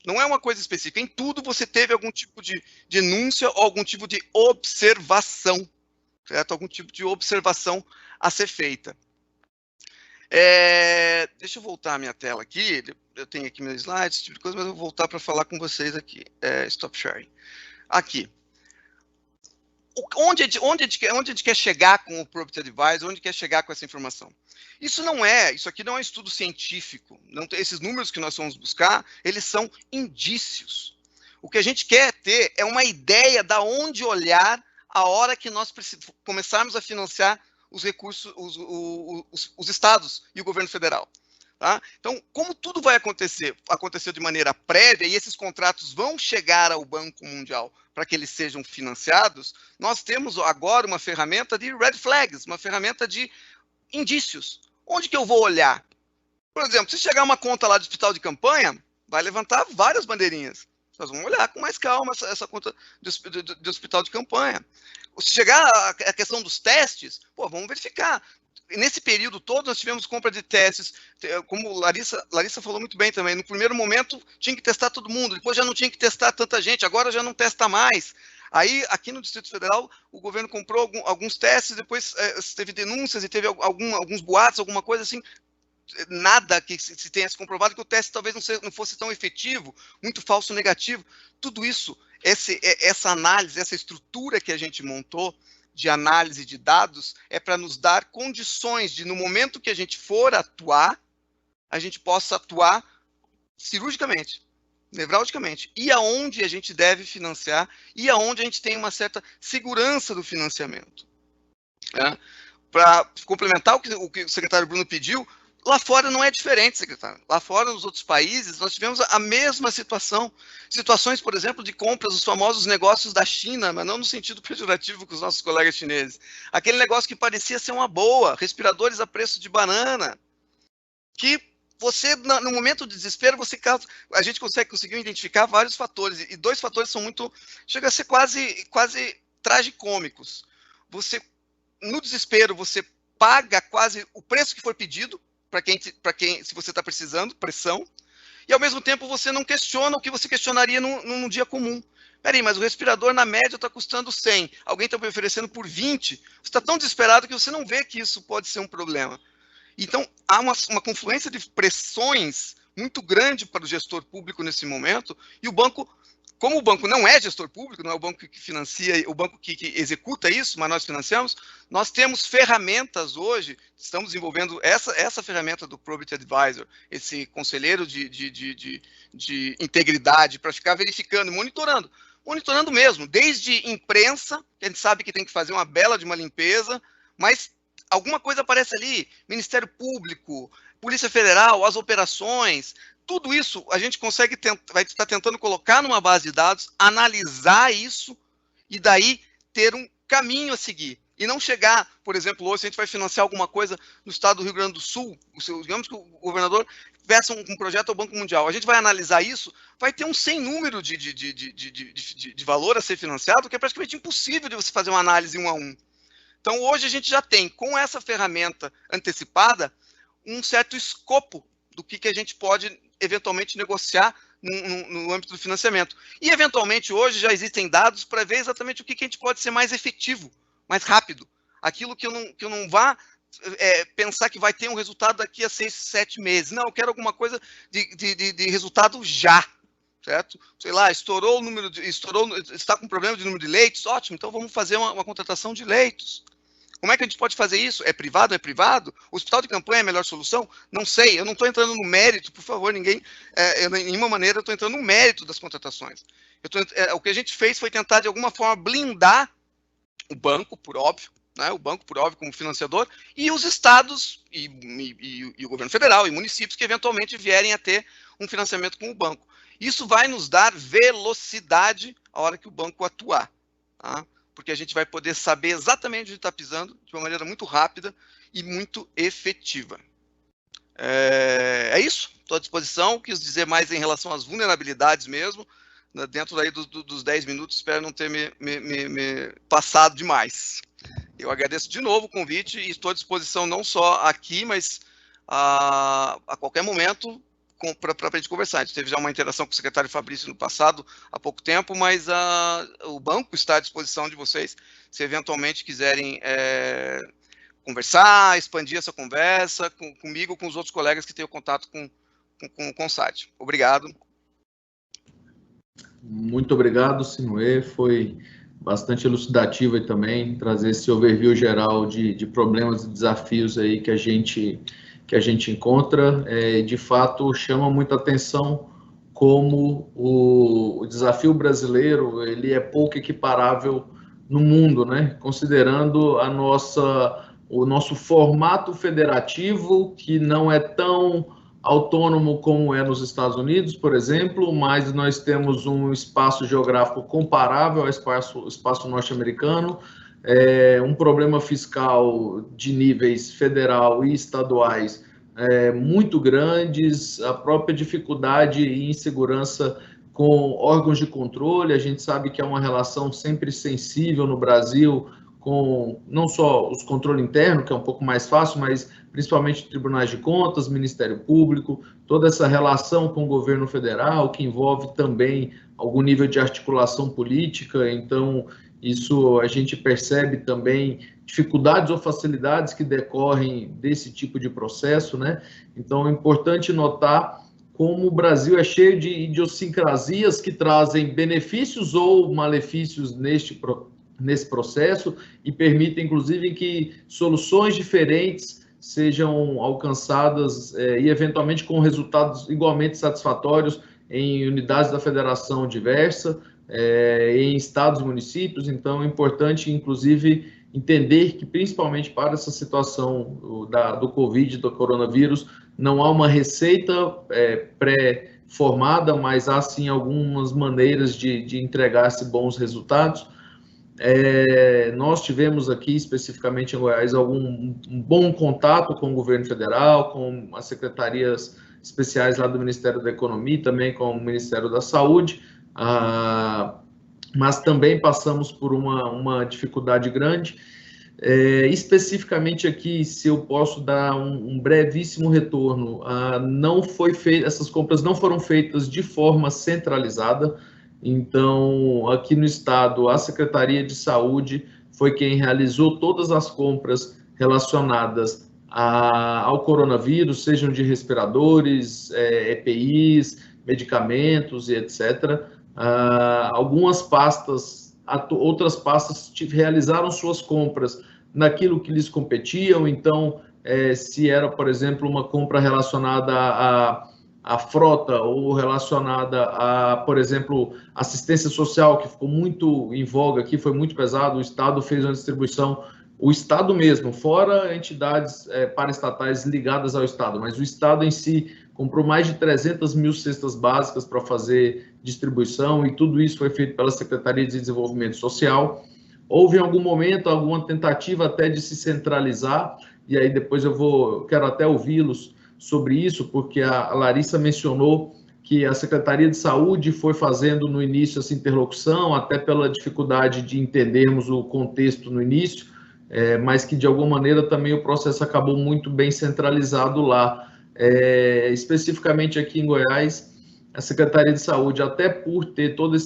não é uma coisa específica, em tudo você teve algum tipo de denúncia ou algum tipo de observação, certo? Algum tipo de observação a ser feita. Deixa eu voltar a minha tela aqui, eu tenho aqui meus slides, esse tipo de coisa, mas eu vou voltar para falar com vocês aqui. Stop sharing. Aqui. Onde a gente quer chegar com o Probity Advisor, onde quer chegar com essa informação? Isso aqui não é um estudo científico, esses números que nós vamos buscar, eles são indícios. O que a gente quer ter é uma ideia da onde olhar a hora que nós começarmos a financiar os recursos, os estados e o governo federal. Tá? Então, como tudo vai aconteceu de maneira prévia e esses contratos vão chegar ao Banco Mundial para que eles sejam financiados, nós temos agora uma ferramenta de red flags, uma ferramenta de indícios. Onde que eu vou olhar? Por exemplo, se chegar uma conta lá do hospital de campanha, vai levantar várias bandeirinhas. Nós vamos olhar com mais calma essa conta do hospital de campanha. Se chegar a questão dos testes, vamos verificar. Nesse período todo, nós tivemos compra de testes, como Larissa falou muito bem também, no primeiro momento tinha que testar todo mundo, depois já não tinha que testar tanta gente, agora já não testa mais. Aí, aqui no Distrito Federal, o governo comprou alguns testes, depois teve denúncias e teve alguns boatos, alguma coisa assim, nada que se tenha se comprovado que o teste talvez não fosse tão efetivo, muito falso negativo. Tudo isso, essa análise, essa estrutura que a gente montou, de análise de dados, é para nos dar condições de, no momento que a gente for atuar, a gente possa atuar cirurgicamente, nevralgicamente, e aonde a gente deve financiar, e aonde a gente tem uma certa segurança do financiamento. Para complementar o que o secretário Bruno pediu, lá fora não é diferente, secretário. Lá fora, nos outros países, nós tivemos a mesma situação. Situações, por exemplo, de compras dos famosos negócios da China, mas não no sentido pejorativo com os nossos colegas chineses. Aquele negócio que parecia ser uma boa, respiradores a preço de banana, que você, no momento de desespero, a gente conseguiu identificar vários fatores, e dois fatores são chega a ser quase tragicômicos. No desespero, você paga quase o preço que for pedido, se você está precisando, pressão, e ao mesmo tempo você não questiona o que você questionaria num dia comum. Peraí, mas o respirador na média está custando 100, alguém está me oferecendo por 20, você está tão desesperado que você não vê que isso pode ser um problema. Então, há uma confluência de pressões muito grande para o gestor público nesse momento, e o banco, como o banco não é gestor público, não é o banco que financia, o banco que executa isso, mas nós financiamos, nós temos ferramentas hoje, estamos desenvolvendo essa ferramenta do Probity Advisor, esse conselheiro de integridade, para ficar verificando, monitorando mesmo, desde imprensa, que a gente sabe que tem que fazer uma bela de uma limpeza, mas alguma coisa aparece ali, Ministério Público, Polícia Federal, as operações, tudo isso a gente vai estar tentando colocar numa base de dados, analisar isso e daí ter um caminho a seguir. E não chegar, por exemplo, hoje, se a gente vai financiar alguma coisa no estado do Rio Grande do Sul, digamos que o governador peça um projeto ao Banco Mundial, a gente vai analisar isso, vai ter um sem número de valor a ser financiado, que é praticamente impossível de você fazer uma análise 1 a 1. Então, hoje a gente já tem, com essa ferramenta antecipada, um certo escopo do que a gente pode eventualmente negociar no âmbito do financiamento. E, eventualmente, hoje já existem dados para ver exatamente o que a gente pode ser mais efetivo, mais rápido. Aquilo que eu não vá pensar que vai ter um resultado daqui a 6, 7 meses. Não, eu quero alguma coisa de resultado já, certo? Sei lá, está com problema de número de leitos, ótimo, então vamos fazer uma contratação de leitos. Como é que a gente pode fazer isso? É privado? É privado? O hospital de campanha é a melhor solução? Não sei, eu não estou entrando no mérito, por favor, ninguém, de nenhuma maneira eu estou entrando no mérito das contratações. O que a gente fez foi tentar, de alguma forma, blindar o banco, por óbvio, né, o banco, por óbvio, como financiador, e os estados e o governo federal e municípios que eventualmente vierem a ter um financiamento com o banco. Isso vai nos dar velocidade a hora que o banco atuar, tá? Porque a gente vai poder saber exatamente onde está pisando de uma maneira muito rápida e muito efetiva. É isso, estou à disposição. Quis dizer mais em relação às vulnerabilidades mesmo, dentro aí dos 10 minutos, espero não ter me passado demais. Eu agradeço de novo o convite e estou à disposição não só aqui, mas a qualquer momento para a gente conversar. A gente teve já uma interação com o secretário Fabrício no passado, há pouco tempo, mas o banco está à disposição de vocês, se eventualmente quiserem conversar, expandir essa conversa comigo ou com os outros colegas que têm o contato com o CONSAD. Obrigado. Muito obrigado, Sinuê. Foi bastante elucidativo aí também, trazer esse overview geral de problemas e desafios aí que a gente encontra. De fato, chama muita atenção como o desafio brasileiro ele é pouco equiparável no mundo, né? Considerando o nosso formato federativo, que não é tão autônomo como é nos Estados Unidos, por exemplo, mas nós temos um espaço geográfico comparável ao espaço norte-americano, um problema fiscal de níveis federal e estaduais muito grandes, a própria dificuldade e insegurança com órgãos de controle. A gente sabe que é uma relação sempre sensível no Brasil com não só os controles internos, que é um pouco mais fácil, mas principalmente tribunais de contas, Ministério Público, toda essa relação com o governo federal, que envolve também algum nível de articulação política. Então, isso a gente percebe também dificuldades ou facilidades que decorrem desse tipo de processo, né? Então, é importante notar como o Brasil é cheio de idiosincrasias que trazem benefícios ou malefícios nesse processo e permitem, inclusive, que soluções diferentes sejam alcançadas e, eventualmente, com resultados igualmente satisfatórios em unidades da federação diversa, em estados e municípios. Então, é importante, inclusive, entender que, principalmente para essa situação do Covid, do coronavírus, não há uma receita pré-formada, mas há, sim, algumas maneiras de entregar-se bons resultados. Nós tivemos aqui, especificamente em Goiás, um bom contato com o governo federal, com as secretarias especiais lá do Ministério da Economia e também com o Ministério da Saúde, mas também passamos por uma dificuldade grande. Especificamente aqui, se eu posso dar um brevíssimo retorno, essas compras não foram feitas de forma centralizada. Então, aqui no estado, a Secretaria de Saúde foi quem realizou todas as compras relacionadas ao coronavírus, sejam de respiradores, EPIs, medicamentos e etc. Algumas pastas, outras pastas realizaram suas compras naquilo que lhes competiam. Então, se era, por exemplo, uma compra relacionada a frota ou relacionada a, por exemplo, assistência social, que ficou muito em voga aqui, foi muito pesado, o Estado fez uma distribuição, o Estado mesmo, fora entidades paraestatais ligadas ao Estado, mas o Estado em si comprou mais de 300 mil cestas básicas para fazer distribuição, e tudo isso foi feito pela Secretaria de Desenvolvimento Social. Houve em algum momento alguma tentativa até de se centralizar, e aí depois eu quero até ouvi-los sobre isso, porque a Larissa mencionou que a Secretaria de Saúde foi fazendo no início essa interlocução, até pela dificuldade de entendermos o contexto no início, mas que de alguma maneira também o processo acabou muito bem centralizado lá. Especificamente aqui em Goiás, a Secretaria de Saúde, até por ter toda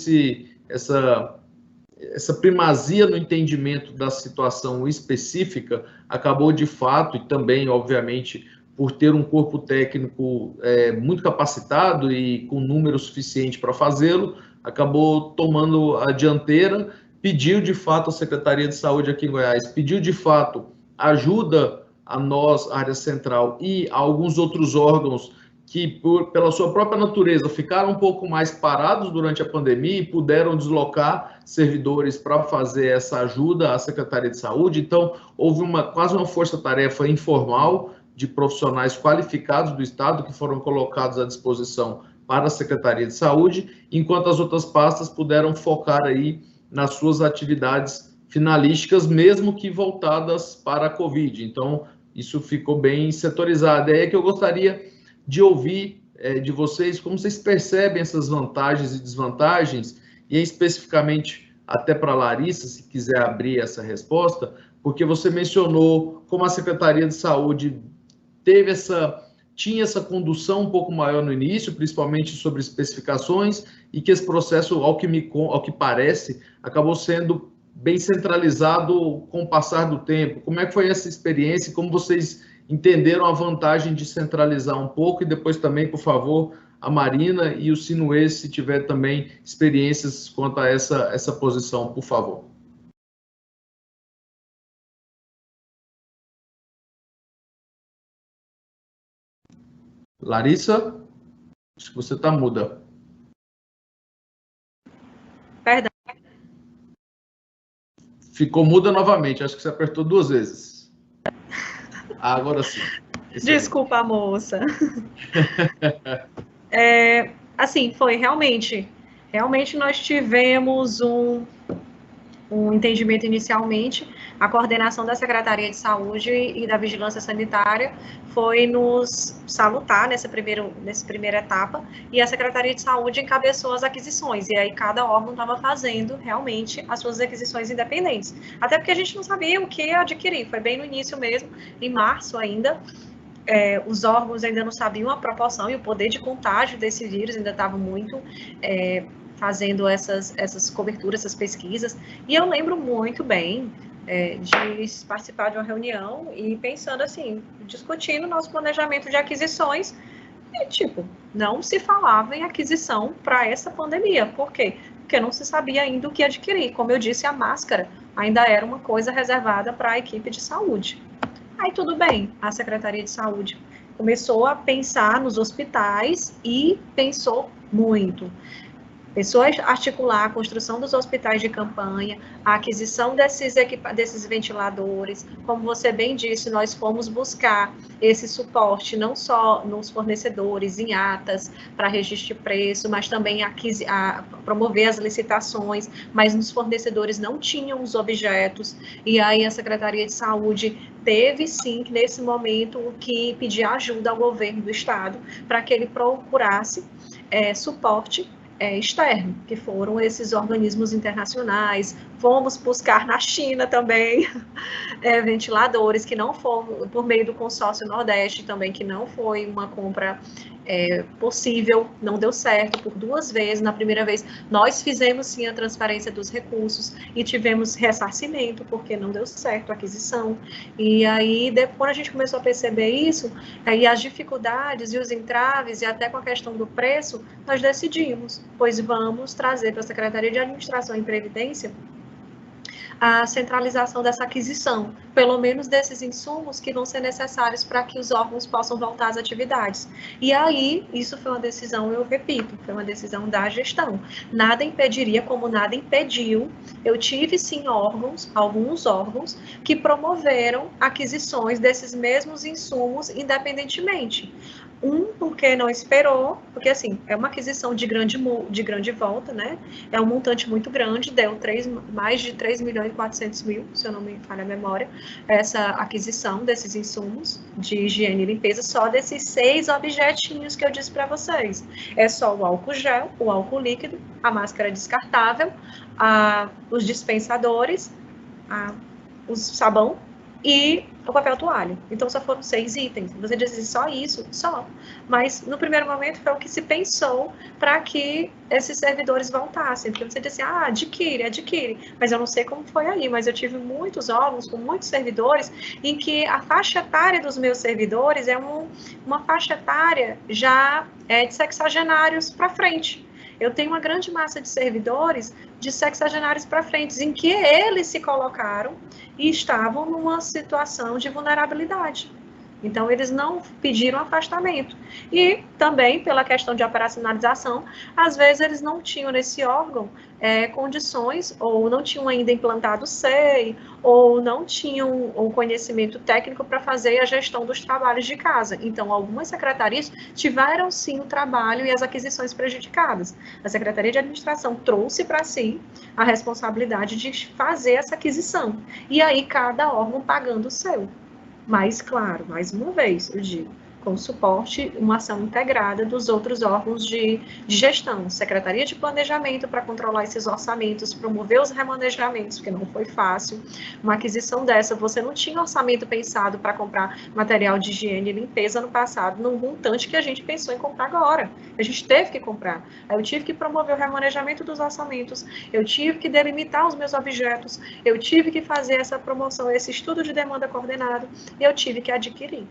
essa primazia no entendimento da situação específica, acabou de fato, e também, obviamente, por ter um corpo técnico muito capacitado e com número suficiente para fazê-lo, acabou tomando a dianteira, pediu de fato a Secretaria de Saúde aqui em Goiás, pediu de fato ajuda a nós, área central, e a alguns outros órgãos que, pela sua própria natureza, ficaram um pouco mais parados durante a pandemia e puderam deslocar servidores para fazer essa ajuda à Secretaria de Saúde. Então, houve quase uma força-tarefa informal de profissionais qualificados do Estado que foram colocados à disposição para a Secretaria de Saúde, enquanto as outras pastas puderam focar aí nas suas atividades finalísticas, mesmo que voltadas para a Covid. Então, isso ficou bem setorizado. É aí que eu gostaria de ouvir de vocês como vocês percebem essas vantagens e desvantagens, e especificamente até para a Larissa, se quiser abrir essa resposta, porque você mencionou como a Secretaria de Saúde tinha essa condução um pouco maior no início, principalmente sobre especificações, e que esse processo, ao que parece, acabou sendo bem centralizado com o passar do tempo. Como é que foi essa experiência e como vocês entenderam a vantagem de centralizar um pouco? E depois também, por favor, a Marina e o Sinuê, se tiver também experiências quanto a essa posição, por favor. Larissa, acho que você está muda. Perdão. Ficou muda novamente, acho que você apertou 2 vezes. Agora sim. Desculpa, moça. Assim, foi realmente nós tivemos um entendimento inicialmente. A coordenação da Secretaria de Saúde e da Vigilância Sanitária foi nos salutar nessa primeira etapa, e a Secretaria de Saúde encabeçou as aquisições, e aí cada órgão estava fazendo realmente as suas aquisições independentes, até porque a gente não sabia o que adquirir, foi bem no início mesmo, em março ainda. Os órgãos ainda não sabiam a proporção e o poder de contágio desse vírus, ainda estava muito fazendo essas coberturas, essas pesquisas, e eu lembro muito bem de participar de uma reunião e pensando assim, discutindo nosso planejamento de aquisições, e não se falava em aquisição para essa pandemia. Por quê? Porque não se sabia ainda o que adquirir. Como eu disse, a máscara ainda era uma coisa reservada para a equipe de saúde. Aí tudo bem, a Secretaria de Saúde começou a pensar nos hospitais e pensou muito. Pensou a articular a construção dos hospitais de campanha, a aquisição desses ventiladores. Como você bem disse, nós fomos buscar esse suporte não só nos fornecedores, em atas, para registro de preço, mas também a promover as licitações, mas nos fornecedores não tinham os objetos, e aí a Secretaria de Saúde teve, sim, nesse momento, que pedir ajuda ao governo do Estado para que ele procurasse suporte externo, que foram esses organismos internacionais. Fomos buscar na China também ventiladores, que não foram por meio do consórcio Nordeste também, que não foi uma compra possível, não deu certo por 2 vezes. Na primeira vez nós fizemos sim a transferência dos recursos e tivemos ressarcimento, porque não deu certo a aquisição, e aí depois a gente começou a perceber isso, aí as dificuldades e os entraves, e até com a questão do preço, nós decidimos, pois vamos trazer para a Secretaria de Administração e Previdência a centralização dessa aquisição, pelo menos desses insumos que vão ser necessários para que os órgãos possam voltar às atividades. E aí, isso foi uma decisão, eu repito, foi uma decisão da gestão. Nada impediria, como nada impediu, eu tive sim alguns órgãos, que promoveram aquisições desses mesmos insumos independentemente. Porque não esperou, porque assim, é uma aquisição de grande volta, né? É um montante muito grande, deu mais de 3.400.000, se eu não me falha a memória, essa aquisição desses insumos de higiene e limpeza, só desses 6 objetinhos que eu disse para vocês. É só o álcool gel, o álcool líquido, a máscara descartável, os dispensadores, o sabão e o papel toalha. Então, só foram 6 itens. Você diz assim, só isso? Só. Mas, no primeiro momento, foi o que se pensou para que esses servidores voltassem. Porque você disse, adquire. Mas eu não sei como foi aí, mas eu tive muitos órgãos com muitos servidores em que a faixa etária dos meus servidores é uma faixa etária já de sexagenários para frente. Eu tenho uma grande massa de servidores de sexagenários para frente, em que eles se colocaram e estavam numa situação de vulnerabilidade. Então, eles não pediram afastamento. E também, pela questão de operacionalização, às vezes eles não tinham nesse órgão condições, ou não tinham ainda implantado o SEI, ou não tinham o conhecimento técnico para fazer a gestão dos trabalhos de casa. Então, algumas secretarias tiveram, sim, o trabalho e as aquisições prejudicadas. A Secretaria de Administração trouxe para si a responsabilidade de fazer essa aquisição. E aí, cada órgão pagando o seu. Mas, claro, mais uma vez, eu digo, com suporte, uma ação integrada dos outros órgãos de gestão, Secretaria de Planejamento para controlar esses orçamentos, promover os remanejamentos, porque não foi fácil. Uma aquisição dessa, você não tinha orçamento pensado para comprar material de higiene e limpeza no passado, no montante que a gente pensou em comprar agora. A gente teve que comprar. Aí eu tive que promover o remanejamento dos orçamentos, eu tive que delimitar os meus objetos, eu tive que fazer essa promoção, esse estudo de demanda coordenado, e eu tive que adquirir.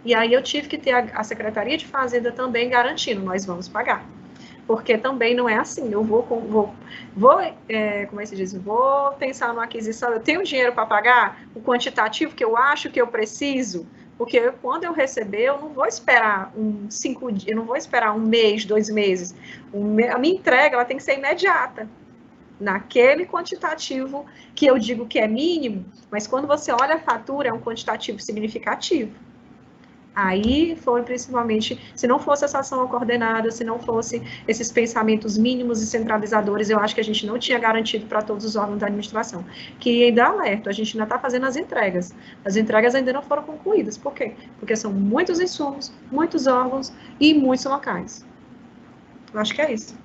E aí eu tive que ter a Secretaria de Fazenda também garantindo, nós vamos pagar. Porque também não é assim, eu vou como é que se diz, vou pensar numa aquisição, eu tenho dinheiro para pagar o quantitativo que eu acho que eu preciso, porque quando eu receber, eu não vou esperar 5 dias, eu não vou esperar 1 mês, 2 meses. A minha entrega, ela tem que ser imediata, naquele quantitativo que eu digo que é mínimo, mas quando você olha a fatura, é um quantitativo significativo. Aí foi principalmente, se não fosse essa ação coordenada, se não fosse esses pensamentos mínimos e centralizadores, eu acho que a gente não tinha garantido para todos os órgãos da administração. Que ainda alerto, a gente ainda está fazendo as entregas ainda não foram concluídas. Por quê? Porque são muitos insumos, muitos órgãos e muitos locais. Eu acho que é isso.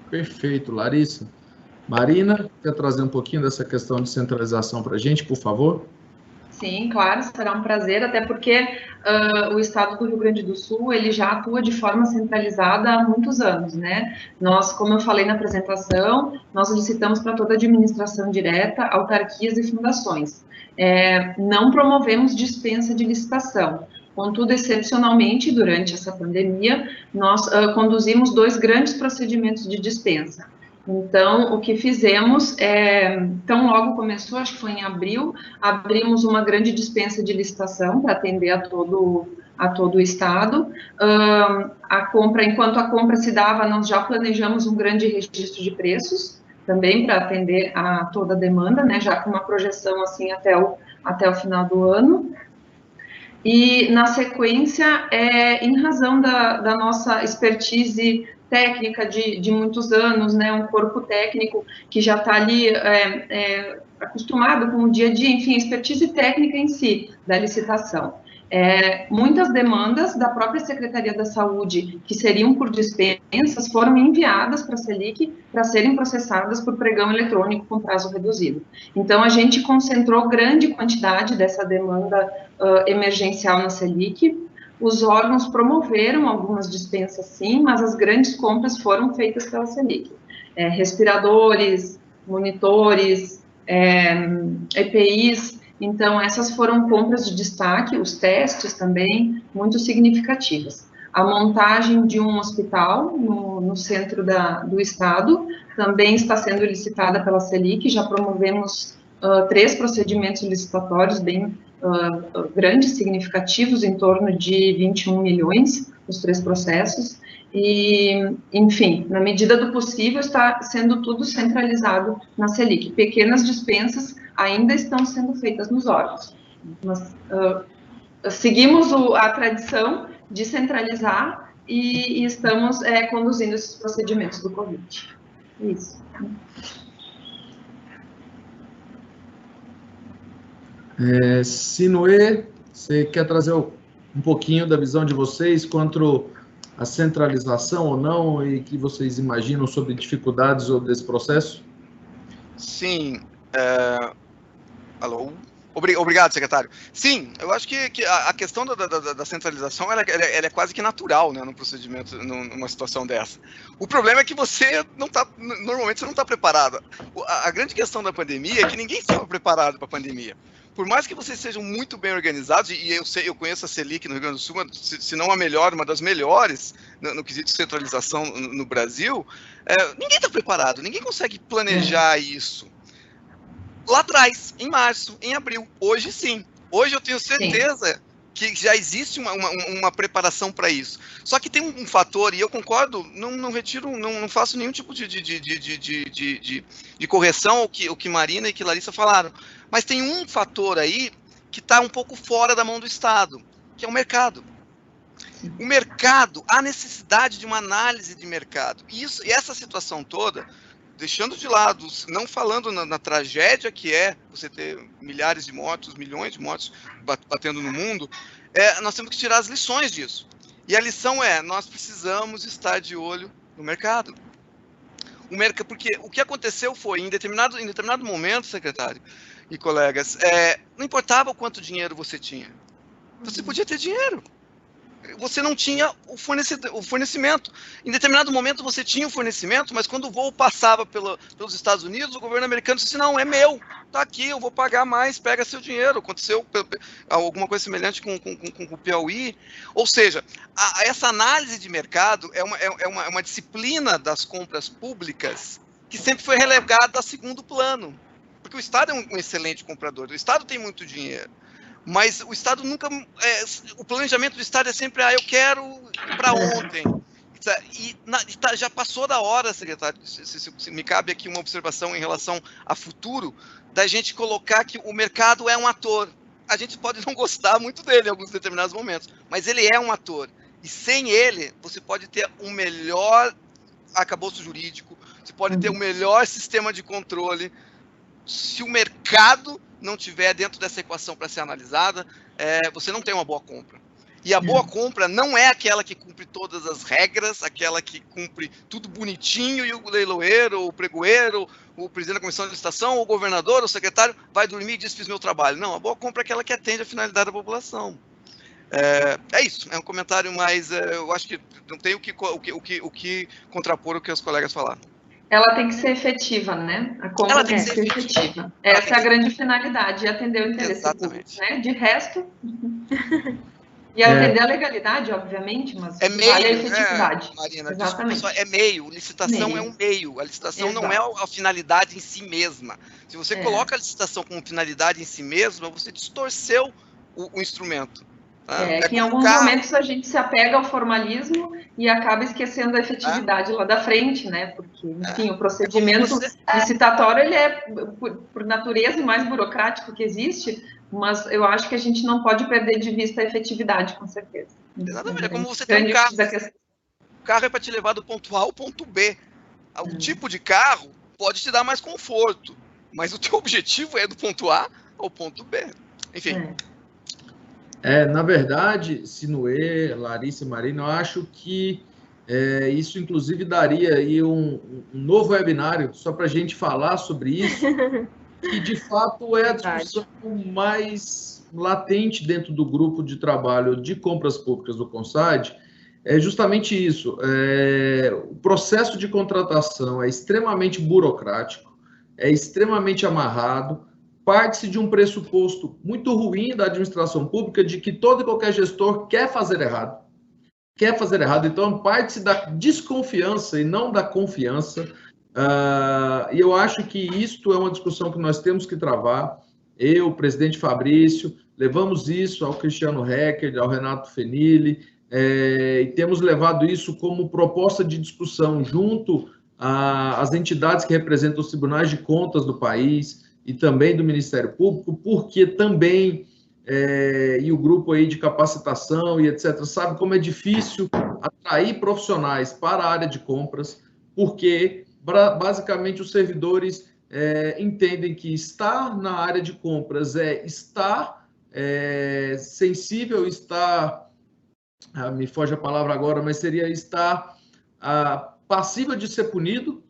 Perfeito, Larissa. Marina, quer trazer um pouquinho dessa questão de centralização para a gente, por favor? Sim, claro, será um prazer, até porque o Estado do Rio Grande do Sul, ele já atua de forma centralizada há muitos anos, né? Nós, como eu falei na apresentação, nós licitamos para toda a administração direta, autarquias e fundações. Não promovemos dispensa de licitação. Contudo, excepcionalmente, durante essa pandemia, nós conduzimos 2 grandes procedimentos de dispensa. Então, o que fizemos, tão logo começou, acho que foi em abril, abrimos uma grande dispensa de licitação para atender a todo o Estado. Enquanto a compra se dava, nós já planejamos um grande registro de preços, também para atender a toda a demanda, né, já com uma projeção assim até o final do ano. E, na sequência, em razão da nossa expertise técnica de muitos anos, né, um corpo técnico que já está ali acostumado com o dia a dia, enfim, expertise técnica em si, da licitação. Muitas demandas da própria Secretaria da Saúde, que seriam por dispensas, foram enviadas para a Selic para serem processadas por pregão eletrônico com prazo reduzido. Então, a gente concentrou grande quantidade dessa demanda emergencial na Selic. Os órgãos promoveram algumas dispensas, sim, mas as grandes compras foram feitas pela Selic. Respiradores, monitores, EPIs. Então, essas foram compras de destaque, os testes também, muito significativas. A montagem de um hospital no centro do estado também está sendo licitada pela Selic, já promovemos 3 procedimentos licitatórios bem grandes, significativos, em torno de 21 milhões, os 3 processos, e, enfim, na medida do possível, está sendo tudo centralizado na Selic. Pequenas dispensas ainda estão sendo feitas nos órgãos. Nós seguimos a tradição de centralizar e estamos conduzindo esses procedimentos do Covid. Isso. Sinoe, você quer trazer um pouquinho da visão de vocês quanto a centralização ou não e que vocês imaginam sobre dificuldades desse processo? Sim. Alô? Obrigado, secretário. Sim, eu acho que a questão da centralização ela é quase que natural, né, no procedimento, numa situação dessa. O problema é que você não está, normalmente você não está preparado. A grande questão da pandemia é que ninguém estava preparado para a pandemia. Por mais que vocês sejam muito bem organizados, e eu conheço a Selic no Rio Grande do Sul, se não a melhor, uma das melhores no quesito de centralização no Brasil, ninguém está preparado, ninguém consegue planejar isso. Lá atrás, em março, em abril, hoje sim. Hoje eu tenho certeza que já existe uma preparação para isso. Só que tem um fator, e eu concordo, não retiro, não faço nenhum tipo de correção ao que Marina e que Larissa falaram. Mas tem um fator aí que está um pouco fora da mão do Estado, que é o mercado. O mercado, há necessidade de uma análise de mercado. E essa situação toda, deixando de lado, não falando na tragédia que é você ter milhares de mortos, milhões de mortos batendo no mundo, nós temos que tirar as lições disso. E a lição é, nós precisamos estar de olho no mercado. Porque o que aconteceu foi, em determinado momento, secretário e colegas, não importava o quanto dinheiro você tinha. Você podia ter dinheiro. Você não tinha o fornecimento. Em determinado momento você tinha o fornecimento, mas quando o voo passava pelos Estados Unidos, o governo americano disse, não, é meu, tá aqui, eu vou pagar mais, pega seu dinheiro. Aconteceu alguma coisa semelhante com o Piauí. Ou seja, essa análise de mercado é uma disciplina das compras públicas que sempre foi relegada a segundo plano. Porque o Estado é um excelente comprador, o Estado tem muito dinheiro. Mas o Estado nunca... o planejamento do Estado é sempre, eu quero para ontem. E já passou da hora, secretário, se me cabe aqui uma observação em relação a futuro, da gente colocar que o mercado é um ator. A gente pode não gostar muito dele em alguns determinados momentos, mas ele é um ator. E sem ele, você pode ter um melhor arcabouço jurídico, você pode ter um melhor sistema de controle. Se o mercado não tiver dentro dessa equação para ser analisada, você não tem uma boa compra. E a boa compra não é aquela que cumpre todas as regras, aquela que cumpre tudo bonitinho e o leiloeiro, o pregoeiro, o presidente da comissão de licitação, o governador, o secretário, vai dormir e diz, fiz meu trabalho. Não, a boa compra é aquela que atende a finalidade da população. É isso, é um comentário mais... eu acho que não tem o que contrapor o que os colegas falaram. Ela tem que ser efetiva, né? A compra tem que ser efetiva. Essa é a grande finalidade, atender o interesse público, né? De resto... E atender a legalidade, obviamente, mas meio, vale a efetividade. Marina, exatamente. Desculpa, meio. Licitação é um meio. A licitação não é a finalidade em si mesma. Se você coloca a licitação como finalidade em si mesma, você distorceu o instrumento. Tá? Que em alguns momentos a gente se apega ao formalismo e acaba esquecendo a efetividade lá da frente, né? Porque, enfim, o procedimento licitatório, ele é, por natureza, o mais burocrático que existe, mas eu acho que a gente não pode perder de vista a efetividade, com certeza. Exatamente, é como você tem um carro. O carro é para te levar do ponto A ao ponto B. O tipo de carro pode te dar mais conforto, mas o teu objetivo é do ponto A ao ponto B. Enfim. Na verdade, Sinuê, Larissa e Marina, eu acho que isso, inclusive, daria aí um novo webinário só para a gente falar sobre isso, que, de fato, é a discussão mais latente dentro do grupo de trabalho de compras públicas do CONSAD, é justamente isso. O processo de contratação é extremamente burocrático, é extremamente amarrado, parte-se de um pressuposto muito ruim da administração pública de que todo e qualquer gestor quer fazer errado. Então, parte-se da desconfiança e não da confiança. E eu acho que isto é uma discussão que nós temos que travar. Eu, o presidente Fabrício, levamos isso ao Cristiano Hecker, ao Renato Fenili, e temos levado isso como proposta de discussão junto às entidades que representam os tribunais de contas do país e também do Ministério Público, porque também, e o grupo aí de capacitação e etc., sabe como é difícil atrair profissionais para a área de compras, porque basicamente os servidores entendem que estar na área de compras é estar sensível, estar, me foge a palavra agora, mas seria estar passível de ser punido,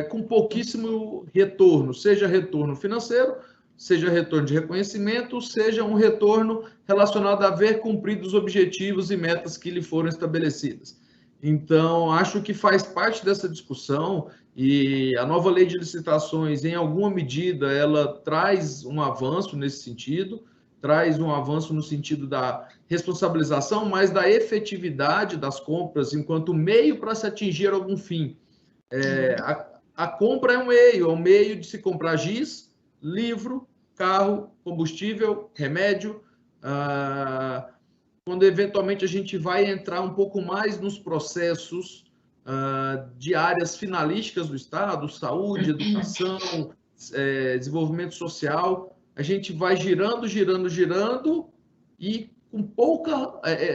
com pouquíssimo retorno, seja retorno financeiro, seja retorno de reconhecimento, seja um retorno relacionado a ver cumprido os objetivos e metas que lhe foram estabelecidas. Então, acho que faz parte dessa discussão, e a nova lei de licitações, em alguma medida, ela traz um avanço nesse sentido, traz um avanço no sentido da responsabilização, mas da efetividade das compras enquanto meio para se atingir algum fim. A compra é um meio de se comprar giz, livro, carro, combustível, remédio, quando eventualmente a gente vai entrar um pouco mais nos processos de áreas finalísticas do Estado, saúde, educação, desenvolvimento social, a gente vai girando e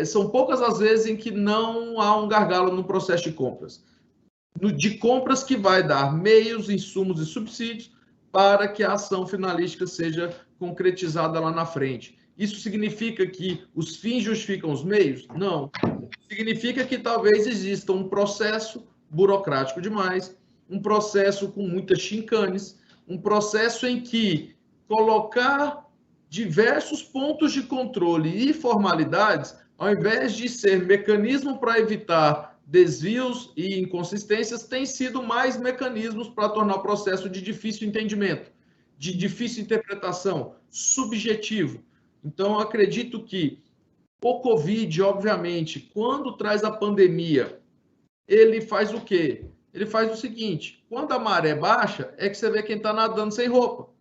são poucas as vezes em que não há um gargalo no processo de compras. De compras que vai dar meios, insumos e subsídios para que a ação finalística seja concretizada lá na frente. Isso significa que os fins justificam os meios? Não. Significa que talvez exista um processo burocrático demais, um processo com muitas chincanes, um processo em que colocar diversos pontos de controle e formalidades, ao invés de ser mecanismo para evitar desvios e inconsistências, tem sido mais mecanismos para tornar o processo de difícil entendimento, de difícil interpretação, subjetivo. Então, acredito que o Covid, obviamente, quando traz a pandemia, ele faz o quê? Ele faz o seguinte, quando a maré baixa, é que você vê quem está nadando sem roupa.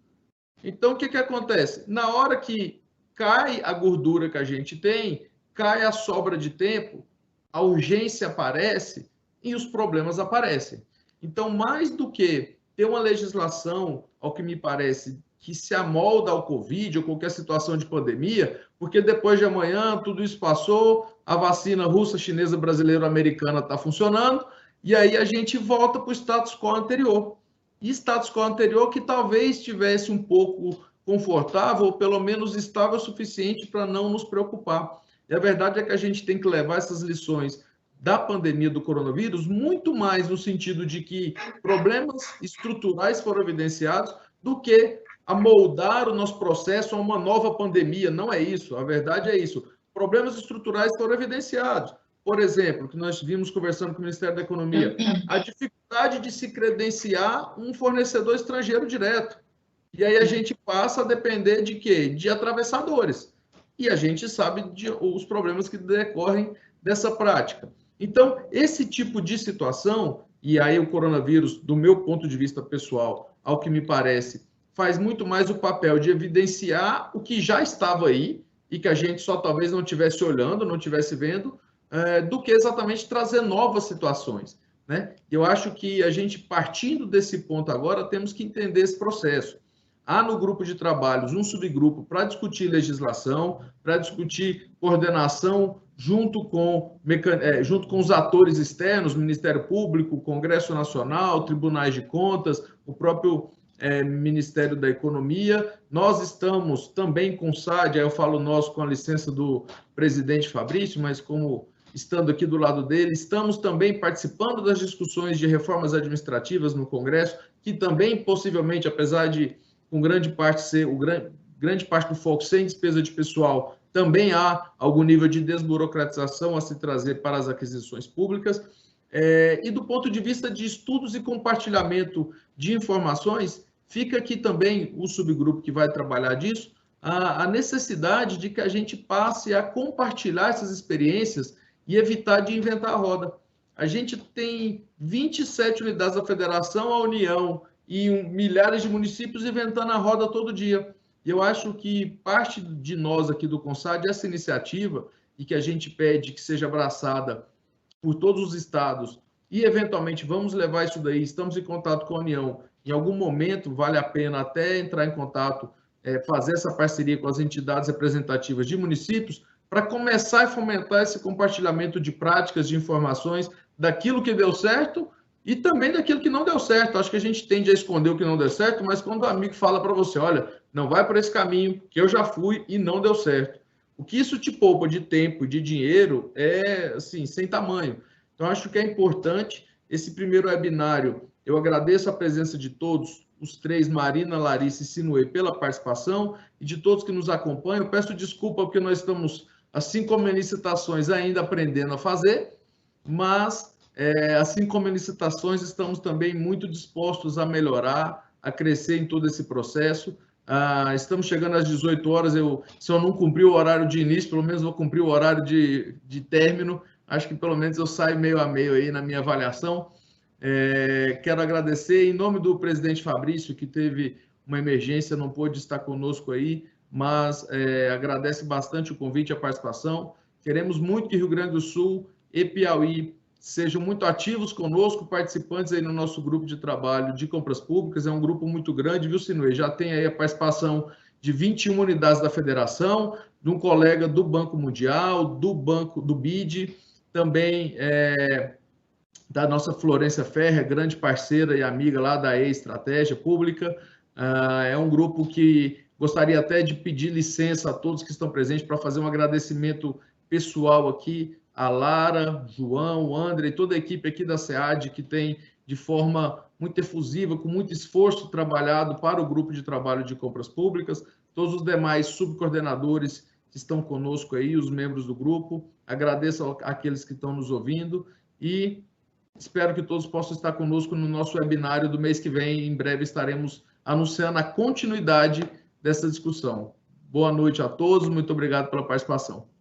Então, o que acontece? Na hora que cai a gordura que a gente tem, cai a sobra de tempo, a urgência aparece e os problemas aparecem. Então, mais do que ter uma legislação, ao que me parece, que se amolda ao Covid ou qualquer situação de pandemia, porque depois de amanhã tudo isso passou, a vacina russa, chinesa, brasileira, americana está funcionando, e aí a gente volta para o status quo anterior. E status quo anterior que talvez estivesse um pouco confortável, ou pelo menos estável o suficiente para não nos preocupar. E a verdade é que a gente tem que levar essas lições da pandemia do coronavírus muito mais no sentido de que problemas estruturais foram evidenciados do que amoldar o nosso processo a uma nova pandemia. Não é isso, a verdade é isso. Problemas estruturais foram evidenciados. Por exemplo, que nós vimos conversando com o Ministério da Economia, a dificuldade de se credenciar um fornecedor estrangeiro direto. E aí a gente passa a depender de quê? De atravessadores. E a gente sabe os problemas que decorrem dessa prática. Então, esse tipo de situação, e aí o coronavírus, do meu ponto de vista pessoal, ao que me parece, faz muito mais o papel de evidenciar o que já estava aí e que a gente só talvez não estivesse olhando, não estivesse vendo, do que exatamente trazer novas situações, né? Eu acho que a gente, partindo desse ponto agora, temos que entender esse processo. Há no grupo de trabalhos um subgrupo para discutir legislação, para discutir coordenação junto com os atores externos, Ministério Público, Congresso Nacional, Tribunais de Contas, o próprio Ministério da Economia. Nós estamos também com o SAD, aí eu falo nós com a licença do presidente Fabrício, mas como estando aqui do lado dele, estamos também participando das discussões de reformas administrativas no Congresso, que também possivelmente, apesar de com grande parte do foco sem despesa de pessoal, também há algum nível de desburocratização a se trazer para as aquisições públicas. E do ponto de vista de estudos e compartilhamento de informações, fica aqui também o subgrupo que vai trabalhar disso, a necessidade de que a gente passe a compartilhar essas experiências e evitar de inventar a roda. A gente tem 27 unidades da federação, a União e milhares de municípios inventando a roda todo dia. E eu acho que parte de nós aqui do CONSAD, essa iniciativa, e que a gente pede que seja abraçada por todos os estados, e eventualmente vamos levar isso daí, estamos em contato com a União, em algum momento vale a pena até entrar em contato, fazer essa parceria com as entidades representativas de municípios, para começar a fomentar esse compartilhamento de práticas, de informações, daquilo que deu certo e também daquilo que não deu certo. Acho que a gente tende a esconder o que não deu certo, mas quando o amigo fala para você, olha, não vai por esse caminho, que eu já fui e não deu certo. O que isso te poupa de tempo e de dinheiro é, assim, sem tamanho. Então, acho que é importante esse primeiro webinário. Eu agradeço a presença de todos, os três, Marina, Larissa e Sinuê, pela participação, e de todos que nos acompanham. Eu peço desculpa porque nós estamos, assim como em licitações, ainda aprendendo a fazer, mas, assim como em licitações, estamos também muito dispostos a melhorar, a crescer em todo esse processo. Estamos chegando às 18 horas, se eu não cumprir o horário de início, pelo menos vou cumprir o horário de término. Acho que pelo menos eu saio meio a meio aí na minha avaliação. Quero agradecer em nome do presidente Fabrício, que teve uma emergência, não pôde estar conosco aí, mas agradece bastante o convite e a participação. Queremos muito que Rio Grande do Sul e Piauí sejam muito ativos conosco, participantes aí no nosso grupo de trabalho de compras públicas. É um grupo muito grande, viu, Sinuê? Já tem aí a participação de 21 unidades da federação, de um colega do Banco Mundial, do BID, também da nossa Florência Ferrer, grande parceira e amiga lá da Estratégia Pública. É um grupo que gostaria até de pedir licença a todos que estão presentes para fazer um agradecimento pessoal aqui a Lara, João, André e toda a equipe aqui da SEAD, que tem de forma muito efusiva, com muito esforço, trabalhado para o grupo de trabalho de compras públicas, todos os demais subcoordenadores que estão conosco aí, os membros do grupo. Agradeço àqueles que estão nos ouvindo e espero que todos possam estar conosco no nosso webinário do mês que vem. Em breve estaremos anunciando a continuidade dessa discussão. Boa noite a todos, muito obrigado pela participação.